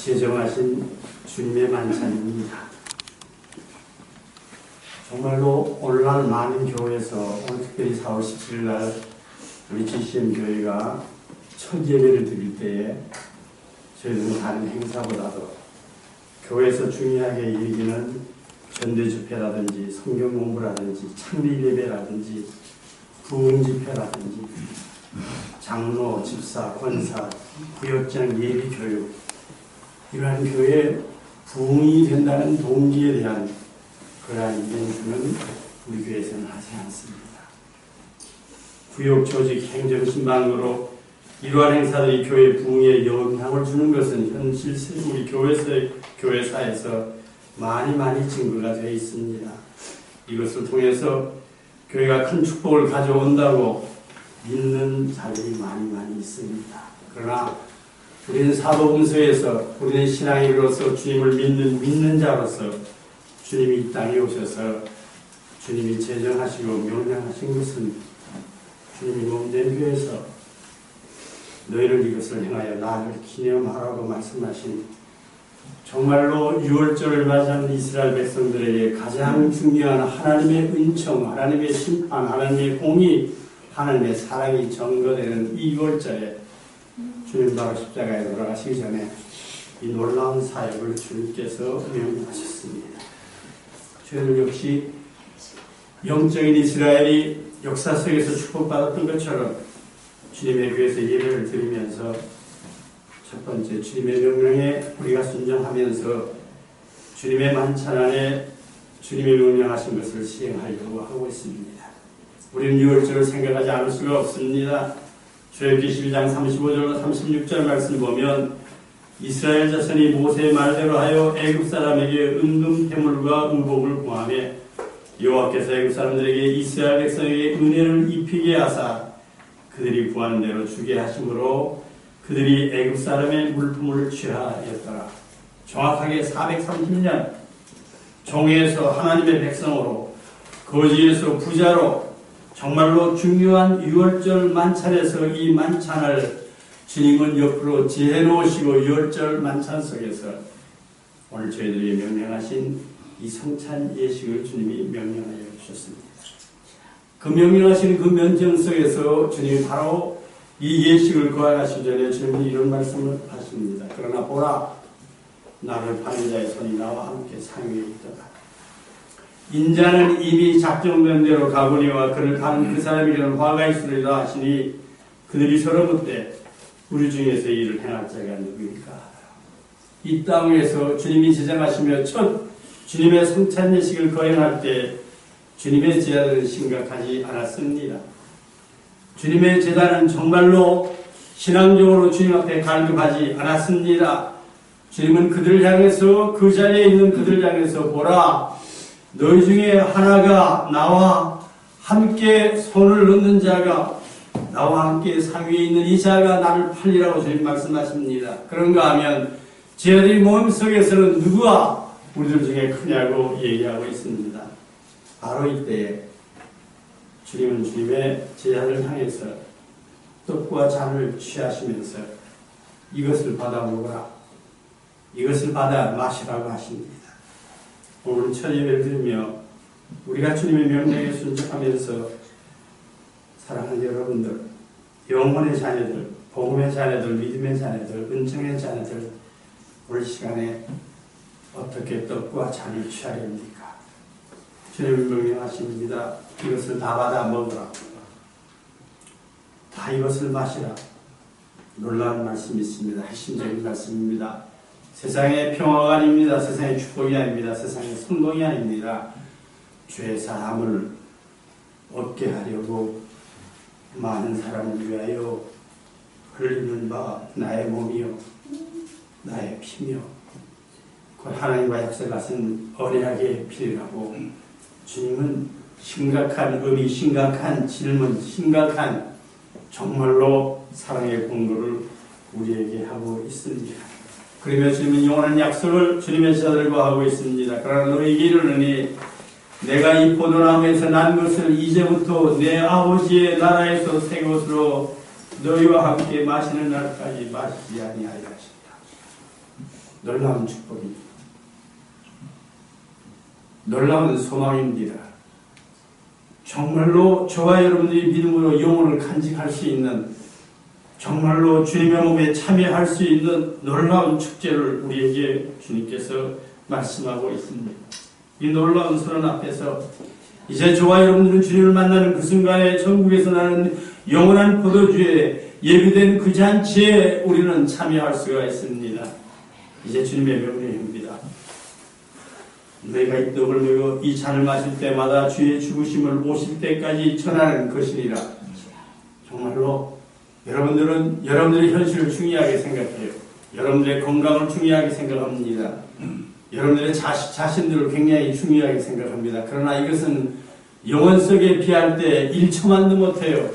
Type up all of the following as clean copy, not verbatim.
제정하신 주님의 만찬입니다. 정말로 오늘날 많은 교회에서 오늘 특별히 4월 17일 날 우리 GCM 교회가 첫 예배를 드릴 때에 저희들은 다른 행사보다도 교회에서 중요하게 여기는 전대 집회라든지 성경 공부라든지 창립 예배라든지 부흥 집회라든지 장로, 집사, 권사, 구역장 예비 교육 이러한 교회에 부흥이 된다는 동기에 대한 그러한 이벤트는 우리 교회에서는 하지 않습니다. 구역 조직 행정 신방으로 이러한 행사들이 교회 부흥에 영향을 주는 것은 현실 우리 교회사에서 많이 증거가 되어 있습니다. 이것을 통해서 교회가 큰 축복을 가져온다고 믿는 자들이 많이 있습니다. 그러나 우리는 사도분서에서 우리는 신앙인으로서 주님을 믿는 자로서 주님이 이 땅에 오셔서 주님이 제정하시고 명령하신 것은 주님이 몸된 교회에서 너희는 이것을 행하여 나를 기념하라고 말씀하신 정말로 6월절을 맞이하는 이스라엘 백성들에게 가장 중요한 하나님의 은총, 하나님의 심판, 하나님의 공의, 하나님의 사랑이 전거되는 이 6월절에 주님 바로 십자가에 돌아가시기 전에 이 놀라운 사역을 주님께서 명령하셨습니다. 저희들 역시 영적인 이스라엘이 역사 속에서 축복받았던 것처럼 주님의 교회에서 예배를 드리면서 첫 번째 주님의 명령에 우리가 순종하면서 주님의 만찬 안에 주님의 명령하신 것을 시행하려고 하고 있습니다. 우리는 6월절을 생각하지 않을 수가 없습니다. 출애굽기 12장 35절 36절 말씀 보면 이스라엘 자손이 모세의 말대로 하여 애굽 사람에게 은금 태물과 의복을 구하매 여호와께서 애굽 사람들에게 이스라엘 백성에게 은혜를 입히게 하사 그들이 구하는 대로 주게 하심으로 그들이 애굽 사람의 물품을 취하였더라. 정확하게 430년 종에서 하나님의 백성으로 거지에서 부자로 정말로 중요한 6월절 만찬에서 이 만찬을 주님은 옆으로 지혜놓으시고 6월절 만찬 속에서 오늘 저희들이 명령하신 이 성찬 예식을 주님이 명령하여 주셨습니다. 그 명령하신 그 면정 속에서 주님이 바로 이 예식을 거행하시기 전에 주님이 이런 말씀을 하십니다. 그러나 보라, 나를 파는 자의 손이 나와 함께 상위에 있더라. 인자는 이미 작정된 대로 가보니와 그를 가는 그 사람에게는 화가 있으리라 하시니 그들이 서로 묻되 우리 중에서 이를 행할 자가 누구일까? 이 땅에서 주님이 제정하시며 첫 주님의 성찬 예식을 거행할 때 주님의 제자들은 심각하지 않았습니다. 주님의 제자는 정말로 신앙적으로 주님 앞에 갈급하지 않았습니다. 주님은 그들을 향해서 그 자리에 있는 그들을 향해서 보라, 너희 중에 하나가 나와 함께 손을 넣는 자가 나와 함께 상위에 있는 이 자가 나를 팔리라고 주님 말씀하십니다. 그런가 하면 제자들이 마음속에서는 누구와 우리들 중에 크냐고 얘기하고 있습니다. 바로 이때에 주님은 주님의 제자를 향해서 떡과 잔을 취하시면서 이것을 받아 먹어라, 이것을 받아 마시라고 하십니다. 오늘 첫 예배를 드리며 우리가 주님의 명령에 순종하면서 사랑하는 여러분들, 영혼의 자녀들, 복음의 자녀들, 믿음의 자녀들, 은총의 자녀들, 오늘 시간에 어떻게 떡과 잔을 취하려 합니까? 주님을 명령하십니다. 이것을 다 받아 먹으라, 다 이것을 마시라. 놀라운 말씀이 있습니다. 핵심적인 말씀입니다. 세상의 평화가 아닙니다. 세상의 축복이 아닙니다. 세상의 성공이 아닙니다. 죄 사함을 얻게 하려고 많은 사람을 위하여 흘리는 바 나의 몸이요 나의 피며 곧 하나님과 약속하신 언약의 피라고 주님은 심각한 의미, 심각한 질문, 심각한 정말로 사랑의 공로를 우리에게 하고 있습니다. 그러며 주님은 영원한 약속을 주님의 제자들과 하고 있습니다. 그러나 너희에게 이르노니 내가 이 포도나무에서 난 것을 이제부터 내 아버지의 나라에서 새 것으로 너희와 함께 마시는 날까지 마시지 아니하리라 하신다. 놀라운 축복입니다. 놀라운 소망입니다. 정말로 저와 여러분들이 믿음으로 영혼을 간직할 수 있는, 정말로 주님의 몸에 참여할 수 있는 놀라운 축제를 우리에게 주님께서 말씀하고 있습니다. 이 놀라운 선언 앞에서 이제 저와 여러분들은 주님을 만나는 그 순간에 천국에서 나는 영원한 포도주에 예비된 그 잔치에 우리는 참여할 수가 있습니다. 이제 주님의 명령입니다. 너희가 이 떡을 먹어 이 잔을 마실 때마다 주의 죽으심을 오실 때까지 전하는 것이니라. 정말로 여러분들은 여러분들의 현실을 중요하게 생각해요. 여러분들의 건강을 중요하게 생각합니다. 여러분들의 자신들을 굉장히 중요하게 생각합니다. 그러나 이것은 영혼 속에 피할 때 1초만도 못해요.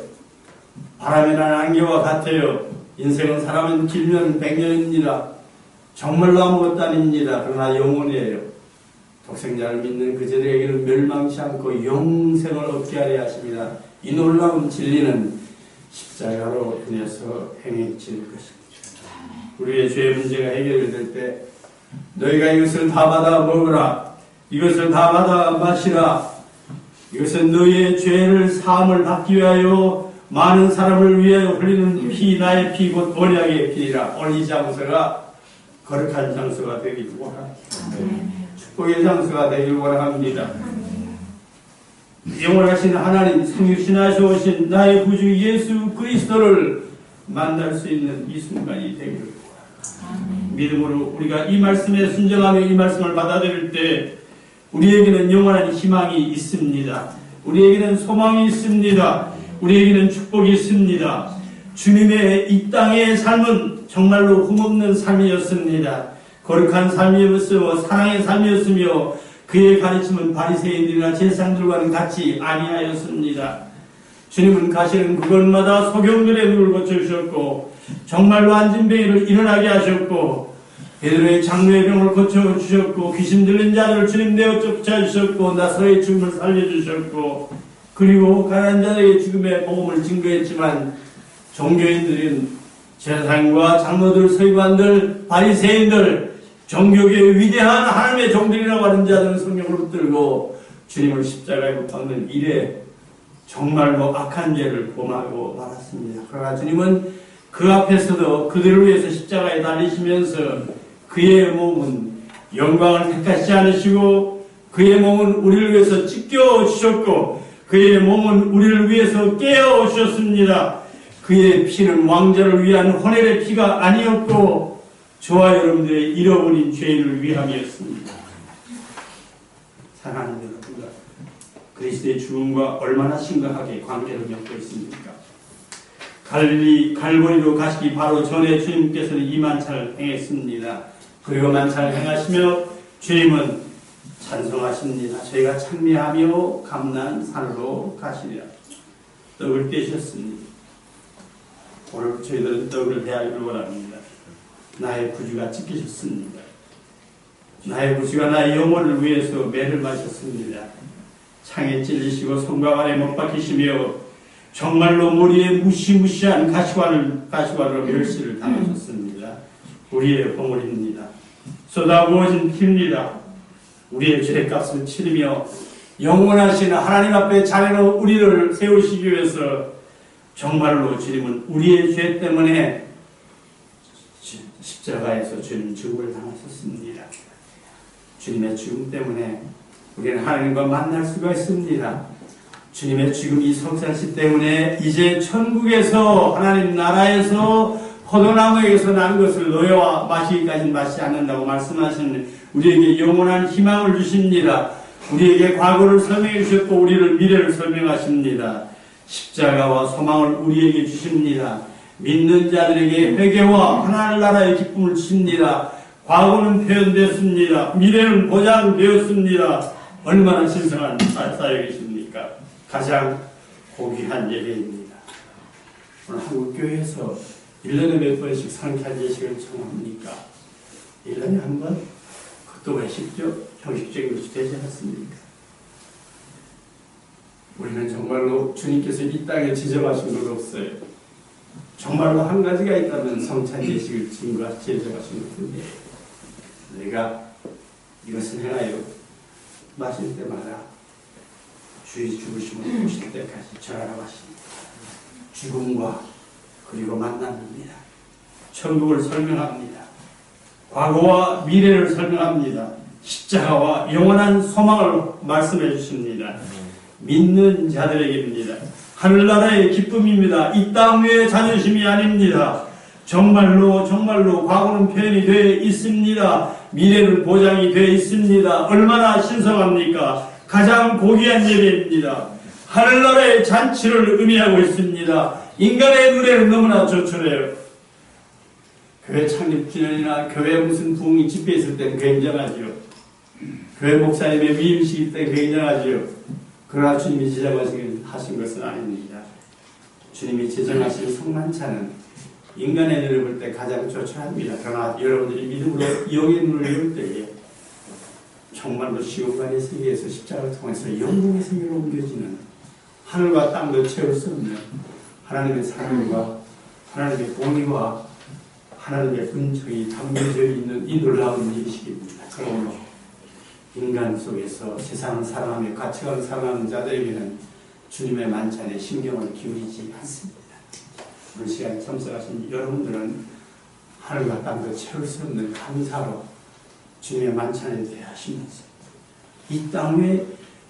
바람에 난 안개와 같아요. 인생은 사람은 길면 100년입니다. 정말로 아무것도 아닙니다. 그러나 영혼이에요. 독생자를 믿는 그들에게는 멸망치 않고 영생을 얻게 하려 하십니다. 이 놀라운 진리는 십자가로 인해서 행해질 것입니다. 우리의 죄의 문제가 해결될 때 너희가 이것을 다 받아 먹으라, 이것을 다 받아 마시라, 이것은 너희의 죄를 사함을 받기 위하여 많은 사람을 위하여 흘리는 피, 나의 피 곧 언약의 피라. 오늘 이 장소가 거룩한 장소가 되길 원합니다. 축복의 장소가 되길 원합니다. 영원하신 하나님, 성육신하셔오신 나의 구주 예수 그리스도를 만날 수 있는 이 순간이 되기를 원합니다. 믿음으로 우리가 이 말씀에 순종하며 이 말씀을 받아들일 때 우리에게는 영원한 희망이 있습니다. 우리에게는 소망이 있습니다. 우리에게는 축복이 있습니다. 주님의 이 땅의 삶은 정말로 흠없는 삶이었습니다. 거룩한 삶이었으며 사랑의 삶이었으며 그의 가르침은 바리새인들이나 제사장들과는 같이 아니하였습니다. 주님은 가시는 그곳마다 소경들의 눈을 고쳐주셨고 정말로 안진뱅이를 일어나게 하셨고 베드로의 장로의 병을 고쳐주셨고 귀신 들린 자들을 주님 내어 쫓아주셨고 나사로의 죽음을 살려주셨고 그리고 가난한 자들에게 죽음의 복음을 증거했지만 종교인들은 제사장과 장로들, 서기관들, 바리새인들, 종교계의 위대한 하나님의 종들이라고 하는 자들은 성령을 붙들고 주님을 십자가에 못 박는 일에 정말로 악한 죄를 범하고 말았습니다. 그러나 주님은 그 앞에서도 그들을 위해서 십자가에 달리시면서 그의 몸은 영광을 택하지 않으시고 그의 몸은 우리를 위해서 찢겨 주셨고 그의 몸은 우리를 위해서 깨어 오셨습니다. 그의 피는 왕자를 위한 혼혈의 피가 아니었고 저와 여러분들의 잃어버린 죄인을 위함이었습니다. 사랑하는 여러분들, 그리스도의 죽음과 얼마나 심각하게 관계를 맺고 있습니까? 갈보리로 가시기 바로 전에 주님께서는 이 만찬을 행했습니다. 그리고 만찬을 행하시며 주님은 찬송하십니다. 저희가 찬미하며 감난 산으로 가시리라. 떡을 떼셨습니다. 오늘 저희들은 떡을 대하기를 원합니다. 나의 구주가 찢기셨습니다. 나의 구주가 나의 영혼을 위해서 매를 마셨습니다. 창에 찔리시고 손가발에 못 박히시며 정말로 머리에 무시무시한 가시관으로 멸시를 당하셨습니다. 우리의 보물입니다. 쏟아부어진 피입니다. 우리의 죄값을 치르며 영원하신 하나님 앞에 자리로 우리를 세우시기 위해서 정말로 주님은 우리의 죄 때문에 십자가에서 주님 죽음을 당하셨습니다. 주님의 죽음 때문에 우리는 하나님과 만날 수가 있습니다. 주님의 죽음 이 성찬식 때문에 이제 천국에서 하나님 나라에서 포도나무에게서 난 것을 너희와 마시기까지 마시지 않는다고 말씀하시는 우리에게 영원한 희망을 주십니다. 우리에게 과거를 설명해 주셨고 우리를 미래를 설명하십니다. 십자가와 소망을 우리에게 주십니다. 믿는 자들에게 회개와 하나님 나라의 기쁨을 주십니다. 과거는 표현됐습니다. 미래는 보장되었습니다. 얼마나 신성한 사역이십니까? 가장 고귀한 예배입니다. 오늘 한국교회에서 1년에 몇 번씩 성찬 예식을 청합니까? 1년에 한 번? 그것도 외식적, 형식적인 것이 되지 않습니까? 우리는 정말로 주님께서 이 땅에 지정하신 것 없어요. 정말로 한 가지가 있다면 성찬 예식을 지정하신 것인데 우리가 이것을 행하여 마실 때마다 주의 죽으심을 보실 때까지 전하라고 하십니다. 죽음과 그리고 만남입니다. 천국을 설명합니다. 과거와 미래를 설명합니다. 십자가와 영원한 소망을 말씀해 주십니다. 믿는 자들에게입니다. 하늘나라의 기쁨입니다. 이 땅 위의 자존심이 아닙니다. 정말로 과거는 표현이 되어 있습니다. 미래는 보장이 되어 있습니다. 얼마나 신성합니까? 가장 고귀한 예배입니다. 하늘나라의 잔치를 의미하고 있습니다. 인간의 눈에는 너무나 조촐해요. 교회 창립 기념이나 교회 무슨 부흥이 집회 있을 때는 굉장하지요. 교회 목사님의 위임식 때 굉장하지요. 그러나 주님이 제정하신 것은 아닙니다. 주님이 제정하신 성만찬은 인간의 눈을 볼 때 가장 조촐합니다. 그러나 여러분들이 믿음으로 영의 눈을 열 때에 정말로 시온간의 세계에서 십자가를 통해서 영광의 세계로 옮겨지는 하늘과 땅도 채울 수 없는 하나님의 사랑과 하나님의 공의와 하나님의 은총이 담겨져 있는 이 놀라운 일식입니다. 그러므로 인간 속에서 세상을 사랑하며 가치관을 사랑하는 자들에게는 주님의 만찬에 신경을 기울이지 않습니다. 오늘 시간에 참석하신 여러분들은 하늘과 땅도 채울 수 없는 감사로 주님의 만찬에 대하시면서 이 땅의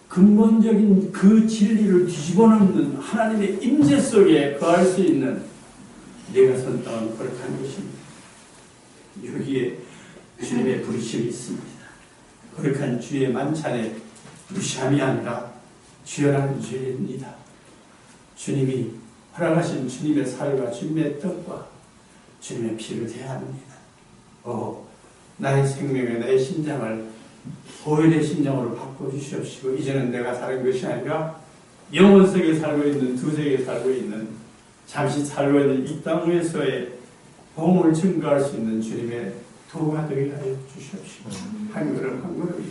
근본적인 그 진리를 뒤집어놓는 하나님의 임재 속에 거할 수 있는 내가 선 땅은 거룩한 것입니다. 여기에 주님의 부르심이 있습니다. 거룩한 주의 만찬에 무시함이 아니라 주연하는 죄입니다. 주님이 허락하신 주님의 살과 주님의 떡과 주님의 피를 대합니다. 나의 생명에 나의 심장을 보혈의 심장으로 바꿔주시옵시고 이제는 내가 사는 것이 아니라 영원 속에 살고 있는 두세에 살고 있는 잠시 살고 있는 이 땅 위에서의 복음을 증거할 수 있는 주님의 도가 되게 하여 주시옵시고 한 걸음 한 걸음이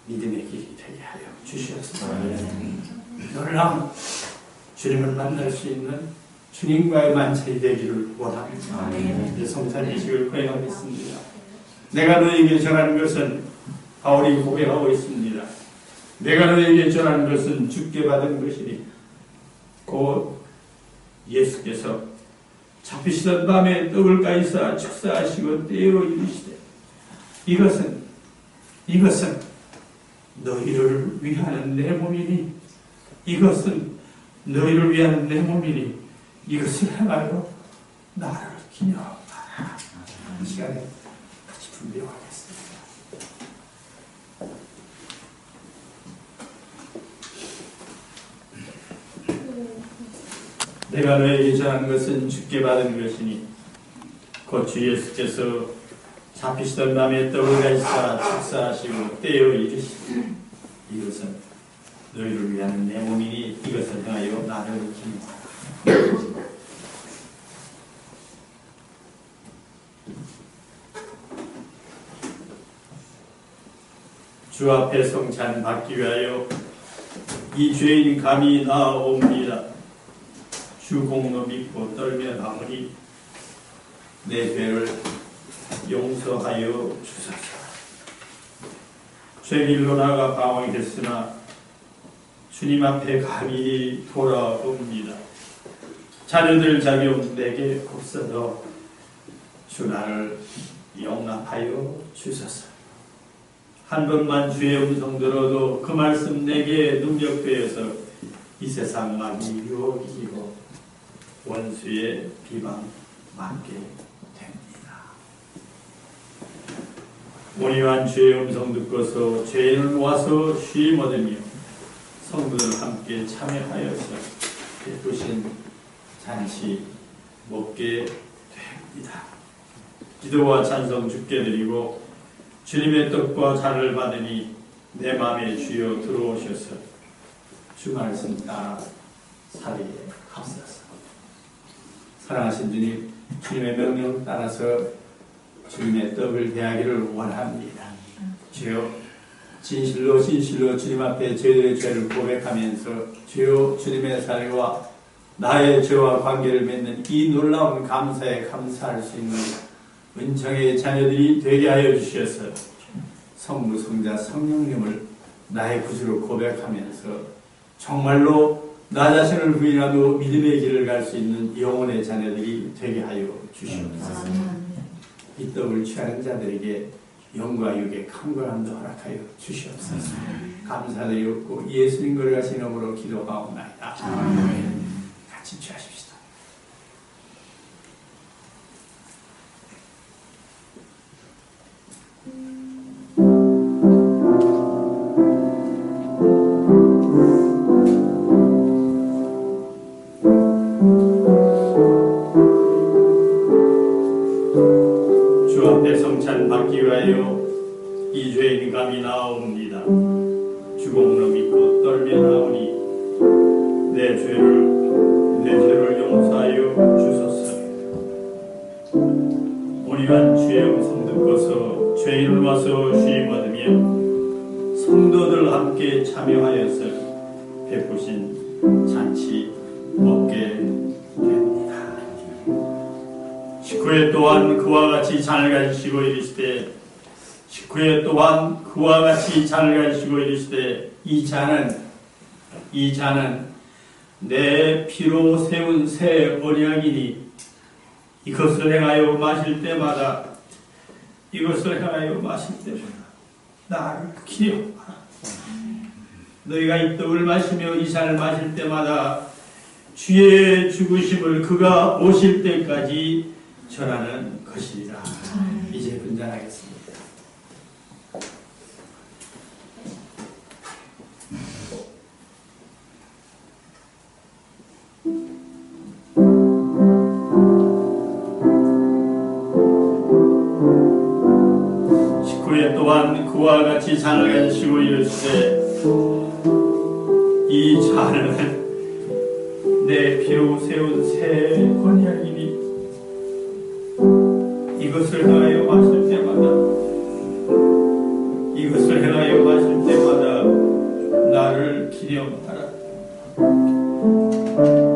믿음의 길이 되게 하여 주시옵소서. 놀라운 주님을 만날 수 있는 주님과의 만찬이 되기를 원합니다. 이제 성찬의식을 거행하겠습니다. 내가 너에게 전하는 것은 바울이 고백하고 있습니다. 내가 너에게 전하는 것은 주께 받은 것이니 곧 예수께서 잡히시던 밤에 떡을 까이사 축사하시고 떼어 이르시되 이것은 너희를 위하는 내 몸이니 이것은 너희를 위하는 내 몸이니 이것을 행하여 나를 기념하라. 이 시간에 같이 분별하겠습니다. 내가 너에게 전한 것은 주께 받은 것이니 곧 주 예수께서 잡히시던 밤에 떡을 가지사 축사하시고 떼어 이르시되 이것은 너희를 위하는 내 몸이니 이것을 행하여 나를 기념하라. 주 앞에 성찬 받기 위하여 이 죄인 감히 나아옵니다. 주 공로 믿고 떨며 나오니 내 죄를 용서하여 주소서. 죄길로 나가 방황이 됐으나 주님 앞에 감히 돌아옵니다. 자녀들 자격 내게 없어도 주 나를 용납하여 주소서. 한 번만 주의 음성 들어도 그 말씀 내게 능력되어서 이 세상 만이 유혹이 이기고 원수의 비방 맞게 됩니다. 온유한 주의 음성 듣고서 죄인은 와서 쉼 얻으며 성도들 함께 참여하여서 베푸신 잔치 먹게 됩니다. 기도와 찬송 주께 드리고 주님의 떡과 잔을 받으니 내 마음에 주여 들어오셔서 주 말씀 따라 살게 하소서. 사랑하신 주님, 주님의 명령 따라서 주님의 떡을 대하기를 원합니다. 주여 진실로 주님 앞에 저희들의 죄를 고백하면서 주여 주님의 사랑과 나의 죄와 관계를 맺는 이 놀라운 감사에 감사할 수 있는 은총의 자녀들이 되게 하여 주셔서 성부, 성자, 성령님을 나의 구주로 고백하면서 정말로 나 자신을 부인하고 믿음의 길을 갈 수 있는 영혼의 자녀들이 되게 하여 주시옵소서. 이 떡을 취하는 자들에게 영과 육의 강건함도 허락하여 주시옵소서. 감사드리옵고 예수님 거룩하신 이름으로 기도하옵나이다. 같이 취하십시다. 주 앞에 성찬 받기 위하여 이 죄인 감이 나옵니다. 주공로 믿고 떨며 나오니 내 죄를 용서하여 주소서. 우리가 주의 음성 듣고서 죄인을 와서 주의 받으며 성도들 함께 참여하여서 베푸신 잔치 먹게 됩니다. 식후에 또한 그와 같이 잔을 가지시고 이르시되 이 잔은 내 피로 세운 새 언약이니 이것을 행하여 마실 때마다 나를 기억하라. 너희가 이 떡을 마시며 이 잔을 마실 때마다 주의 죽으심을 그가 오실 때까지 전하는 것이니라. 이제 분잔하겠습니다. 식후에 또한 그와 같이 잔을 가지시고 이르시되 이 잔은 내 피로 세운 새 언약이니 이것을 행하여 마실 때마다 나를 기념하라.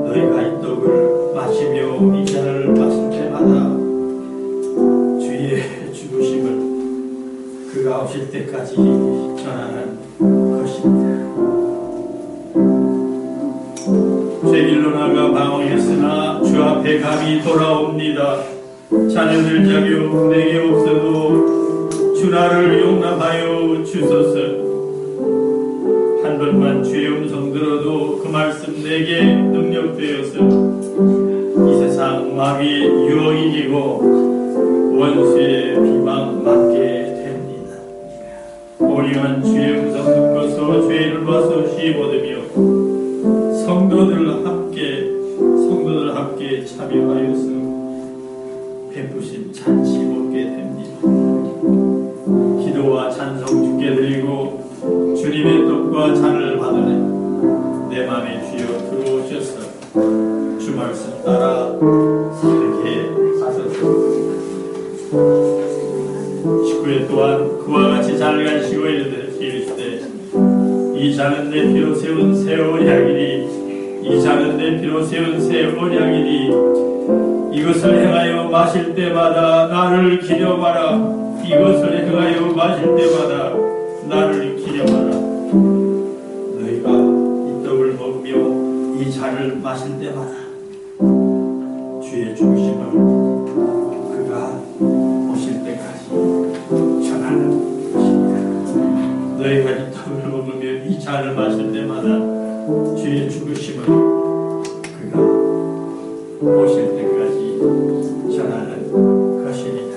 너희가 이 떡을 마시며 이 잔을 마실 때마다 주의 죽으심을 그가 오실 때까지 전하는 것입니다. 죄길로 나가 방황했으나 주 앞에 감히 돌아옵니다. 자녀들 자격 내게 없어도 주 나를 용납하여 주소서. 한 번만 주의 음성 들어도 그 말씀 내게 능력되어서 이 세상 마귀의 유혹이 이기고 원수의 비방 맞게 됩니다. 오리만 주의 음성 듣고서 죄를 봐서 시bod으며 성도들 함께 참여하여서 베푸신 잔치 먹게 됩니다. 기도와 찬송 주께 드리고 주님의 떡과 잔을 받으래 내 맘에 주여 들어오셔서 주 말씀 따라 살게 하소서. 식후에 또한 그와 같이 잔을 가지시고 이르시되 이 잔은 내 피로 세운 새 언약이니 이것을 행하여 마실 때마다 나를 기념하라. 너희가 이 떡을 먹으며 이 잔을 마실 때마다 주의 죽으심을 그가 오실 때까지 전하는 것입니다. 너희가 이 떡을 먹으며 이 잔을 마실 때마다 주의 죽으심을 그가 오실 때까지 전하는 것입니다.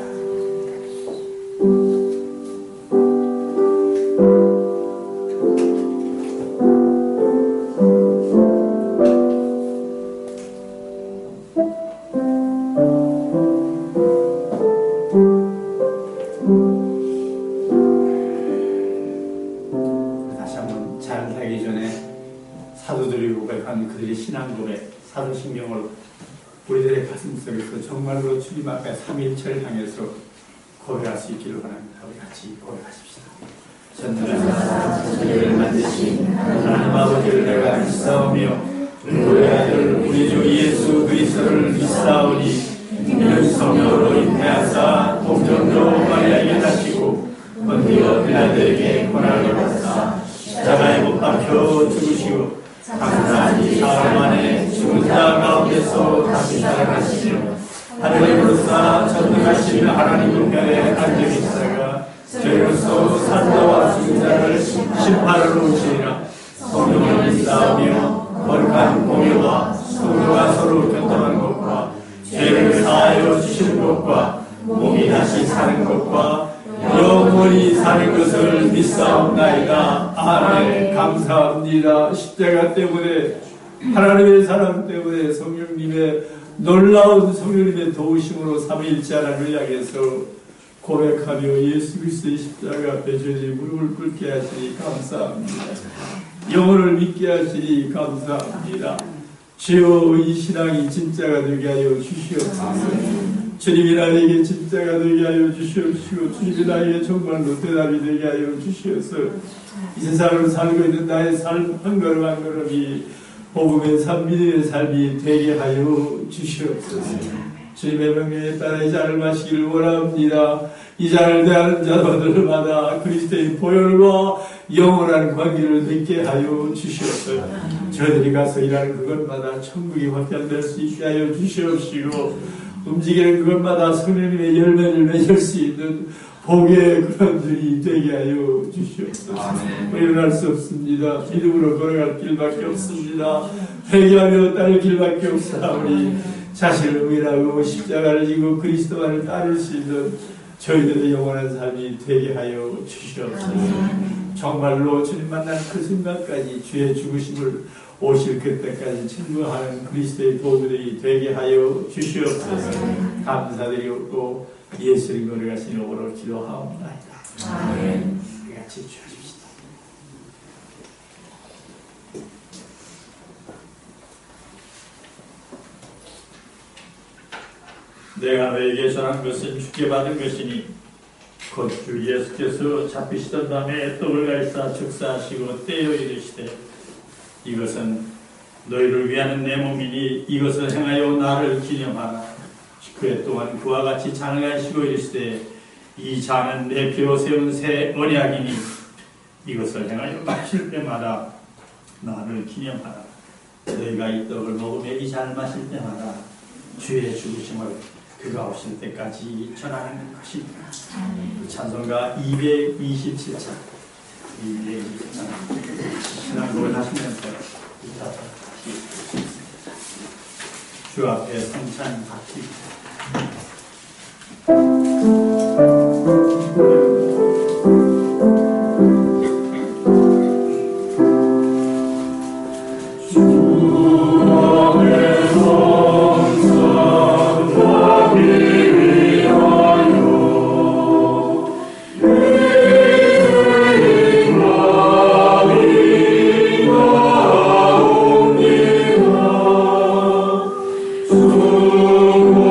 다시 한번 잘 살기 전에 사도들이 고백한 그들의 신앙 고백, 사도신경을 우리들의 가슴속에서 정말로 주님 앞에 삼위일체를 향해서 고백할 수 있기를 바랍니다. 우리 같이 고백하십시다. 전능하사 천지를 만드신 하나님 아버지를 내가 믿사오며 우리 아들 우리 주 예수 그리스도를 믿사오니 이는 성령으로 잉태하사 본디오 빌라도에게 고난을 받사 십자가에 못 박혀 죽으시고 장사한 지 사흘 만에 죽은 자 가운데서 다시 살아나시며 하늘에로서 전능하신 하나님 우편에 앉아 계시다가 저희로서 산자와 죽은 자를 심판하러 오시리라. 성령을 믿사오며 거룩한 공예와 성도가 서로 교통하는 것과 죄를 사하여 주시는 것과 몸이 다시 사는 것과 영원히 사는 것을 믿사옵나이다. 아멘. 감사합니다. 십자가 때문에 하나님의 사랑 때문에 성령님의 놀라운 성령님의 도우심으로 삼위일체 하나님을 향해서 고백하며 예수 그리스도의 십자가 앞에 저희들이 무릎을 꿇게 하시니 감사합니다. 영혼을 믿게 하시니 감사합니다. 주여 이 신앙이 진짜가 되게 하여 주시옵소서. 주님이 나에게 진짜가 되게 하여 주시옵시고 주님이 나에게 정말로 대답이 되게 하여 주시옵소서. 이 세상으로 살고 있는 나의 삶 한 걸음 한 걸음이 복음의 삶, 믿음의 삶이 되게 하여 주시옵소서. 주님의 명령에 따라 이 잔을 마시기를 원합니다. 이 잔을 대하는 자들마다 그리스도의 보혈과 영원한 관계를 맺게 하여 주시옵소서. 저희들이 가서 일하는 그것마다 천국이 확장될 수 있게 하여 주시옵시고 움직이는 그것마다 성령님의 열매를 맺을 수 있는 복의 그런들이 되게 하여 주시옵소서. 일어날 수 없습니다. 믿음으로 걸어갈 길밖에 없습니다. 회개하며 따를 길밖에 없사오니 자신을 의인하고 십자가를 지고 그리스도만을 따를 수 있는 저희들의 영원한 삶이 되게 하여 주시옵소서. 정말로 주님 만난 그 순간까지 주의 죽으심을 오실 그때까지 증거하는 그리스도의 도들이 되게 하여 주시옵소서. 감사드리고 예수님 걸어가신 이름으로 기도하옵나이다. 아멘. 우리 같이 주십시다. 내가 너에게 전한 것은 주께 받은 것이니 곧 주 예수께서 잡히시던 밤에 떡을 갈사 축사하시고 떼어 이르시되 이것은 너희를 위하는 내 몸이니 이것을 행하여 나를 기념하라. 그에 또한 그와 같이 잔을 가지시고 이르시되 이 잔은 내 피로 세운 새 언약이니 이것을 행하여 마실 때마다 나를 기념하라. 너희가 이 떡을 먹으며 이 잔을 마실 때마다 주의 죽으심을 그가 오실 때까지 전하는 것입니다. 찬송가 227장 신앙곡을 하시면서 주 앞에 성찬 바칩니다. Oh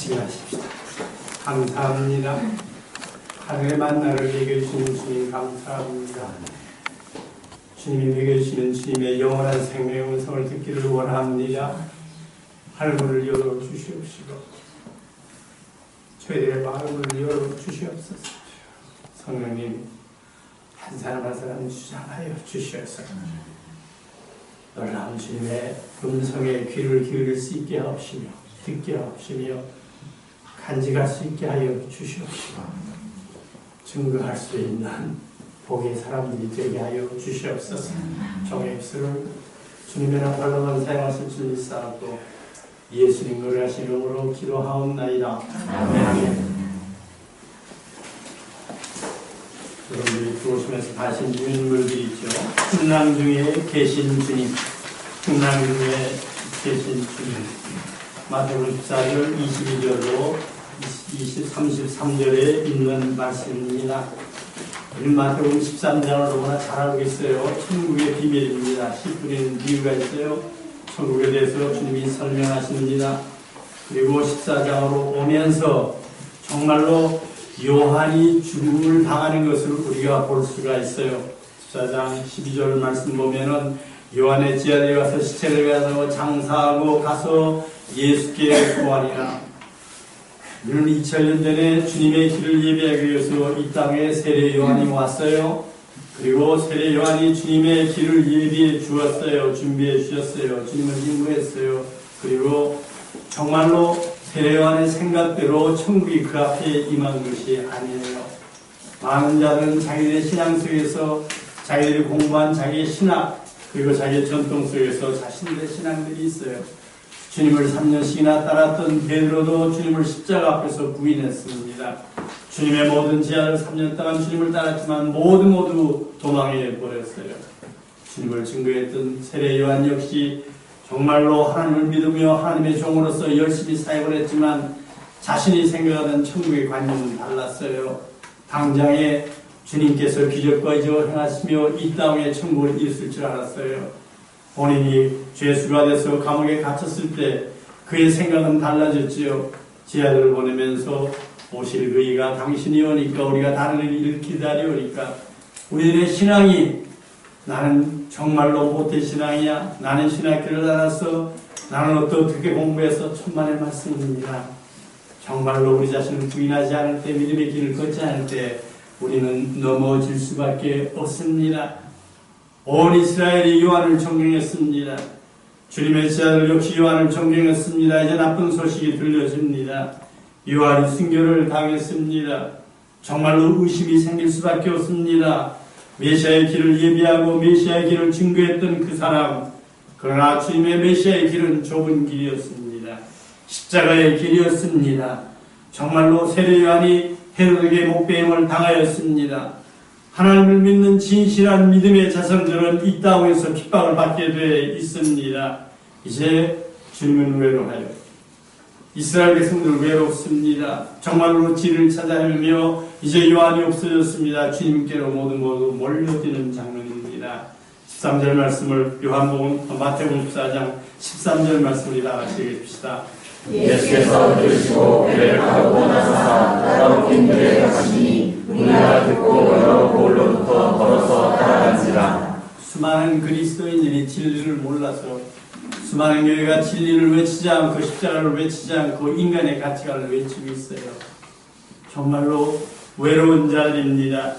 지나십시다. 감사합니다. 하루의 만나를 먹여주시는 주님 감사합니다. 주님이 먹여주시는 주님의 영원한 생명의 음성을 듣기를 원합니다. 하늘문을 열어주시옵시고 저희들의 마음을 열어주시옵소서. 성령님 한 사람 한 사람 주장하여 주시옵소서. 놀라운 주님의 음성에 귀를 기울일 수 있게 하옵시며 듣게 하옵시며 간직할 수 있게 하여 주시옵시고 증거할 수 있는 복의 사람들이 되게 하여 주시옵소서. 종의 입술을 주님의 나팔로만 사용하실 줄 믿사옵고 예수님 노래하신 이름으로 기도하옵나이다. 아멘. 여러분들이 들어오시면서 가신 유인물들이 있죠. 풍랑 중에 계신 주님, 풍랑 중에 계신 주님. 마태복음 14절 22절로 33절에 있는 말씀입니다. 우리 마태복음 13장을 너무나 잘 알고 있어요. 천국의 비밀입니다. 10분의 이유가 있어요. 천국에 대해서 주님이 설명하십니다. 그리고 14장으로 오면서 정말로 요한이 죽음을 당하는 것을 우리가 볼 수가 있어요. 14장 12절 말씀 보면은 요한의 지하에 가서 시체를 가서 장사하고 가서 예수께 구하니라. 우리는 2000년 전에 주님의 길을 예배하기 위해서 이 땅에 세례 요한이 왔어요. 그리고 세례 요한이 주님의 길을 예비해 주었어요. 준비해 주셨어요. 주님을 인도했어요. 그리고 정말로 세례 요한의 생각대로 천국이 그 앞에 임한 것이 아니에요. 많은 자들은 자기들의 신앙 속에서 자기들이 공부한 자기의 신학 그리고 자기의 전통 속에서 자신들의 신앙들이 있어요. 주님을 3년씩이나 따랐던 베드로도 주님을 십자가 앞에서 부인했습니다. 주님의 모든 제안을 3년 동안 주님을 따랐지만 모두 도망해 버렸어요. 주님을 증거했던 세례 요한 역시 정말로 하나님을 믿으며 하나님의 종으로서 열심히 사역을 했지만 자신이 생각하던 천국의 관념은 달랐어요. 당장에 주님께서 기적과 이적을 행하시며 이 땅에 천국을 이루실 줄 알았어요. 본인이 죄수가 돼서 감옥에 갇혔을 때 그의 생각은 달라졌지요. 제 아들을 보내면서 오실 그이가 당신이 오니까 우리가 다른 일을 기다려오니까 우리들의 신앙이 나는 정말로 못된 신앙이야. 나는 신학교를 나눠서 나는 어떻게 공부해서 천만의 말씀입니다. 정말로 우리 자신을 부인하지 않을 때 믿음의 길을 걷지 않을 때 우리는 넘어질 수밖에 없습니다. 온 이스라엘이 요한을 존경했습니다. 주님의 제자들 역시 요한을 존경했습니다. 이제 나쁜 소식이 들려집니다. 요한이 순교를 당했습니다. 정말로 의심이 생길 수밖에 없습니다. 메시아의 길을 예비하고 메시아의 길을 증거했던 그 사람, 그러나 주님의 메시아의 길은 좁은 길이었습니다. 십자가의 길이었습니다. 정말로 세례 요한이 헤로데에게 목배임을 당하였습니다. 하나님을 믿는 진실한 믿음의 자손들은 이 땅에서 핍박을 받게 돼 있습니다. 이제 주님은 외로워하여 이스라엘 백성들 외롭습니다. 정말로 길을 찾아 헤매며 이제 요한이 없어졌습니다. 주님께로 모두 몰려드는 장면입니다. 13절 말씀을 마태복음 14장 13절 말씀을 다 같이 읽읍시다. 예수께서 들으시고 배를 타고 나서사 따라온 인들에 가시니 우리가 듣고 여러 고을로부터 걸어서 따라간지라. 수많은 그리스도인들이 진리를 몰라서 수많은 교회가 진리를 외치지 않고 십자가를 외치지 않고 인간의 가치관을 외치고 있어요. 정말로 외로운 자들입니다.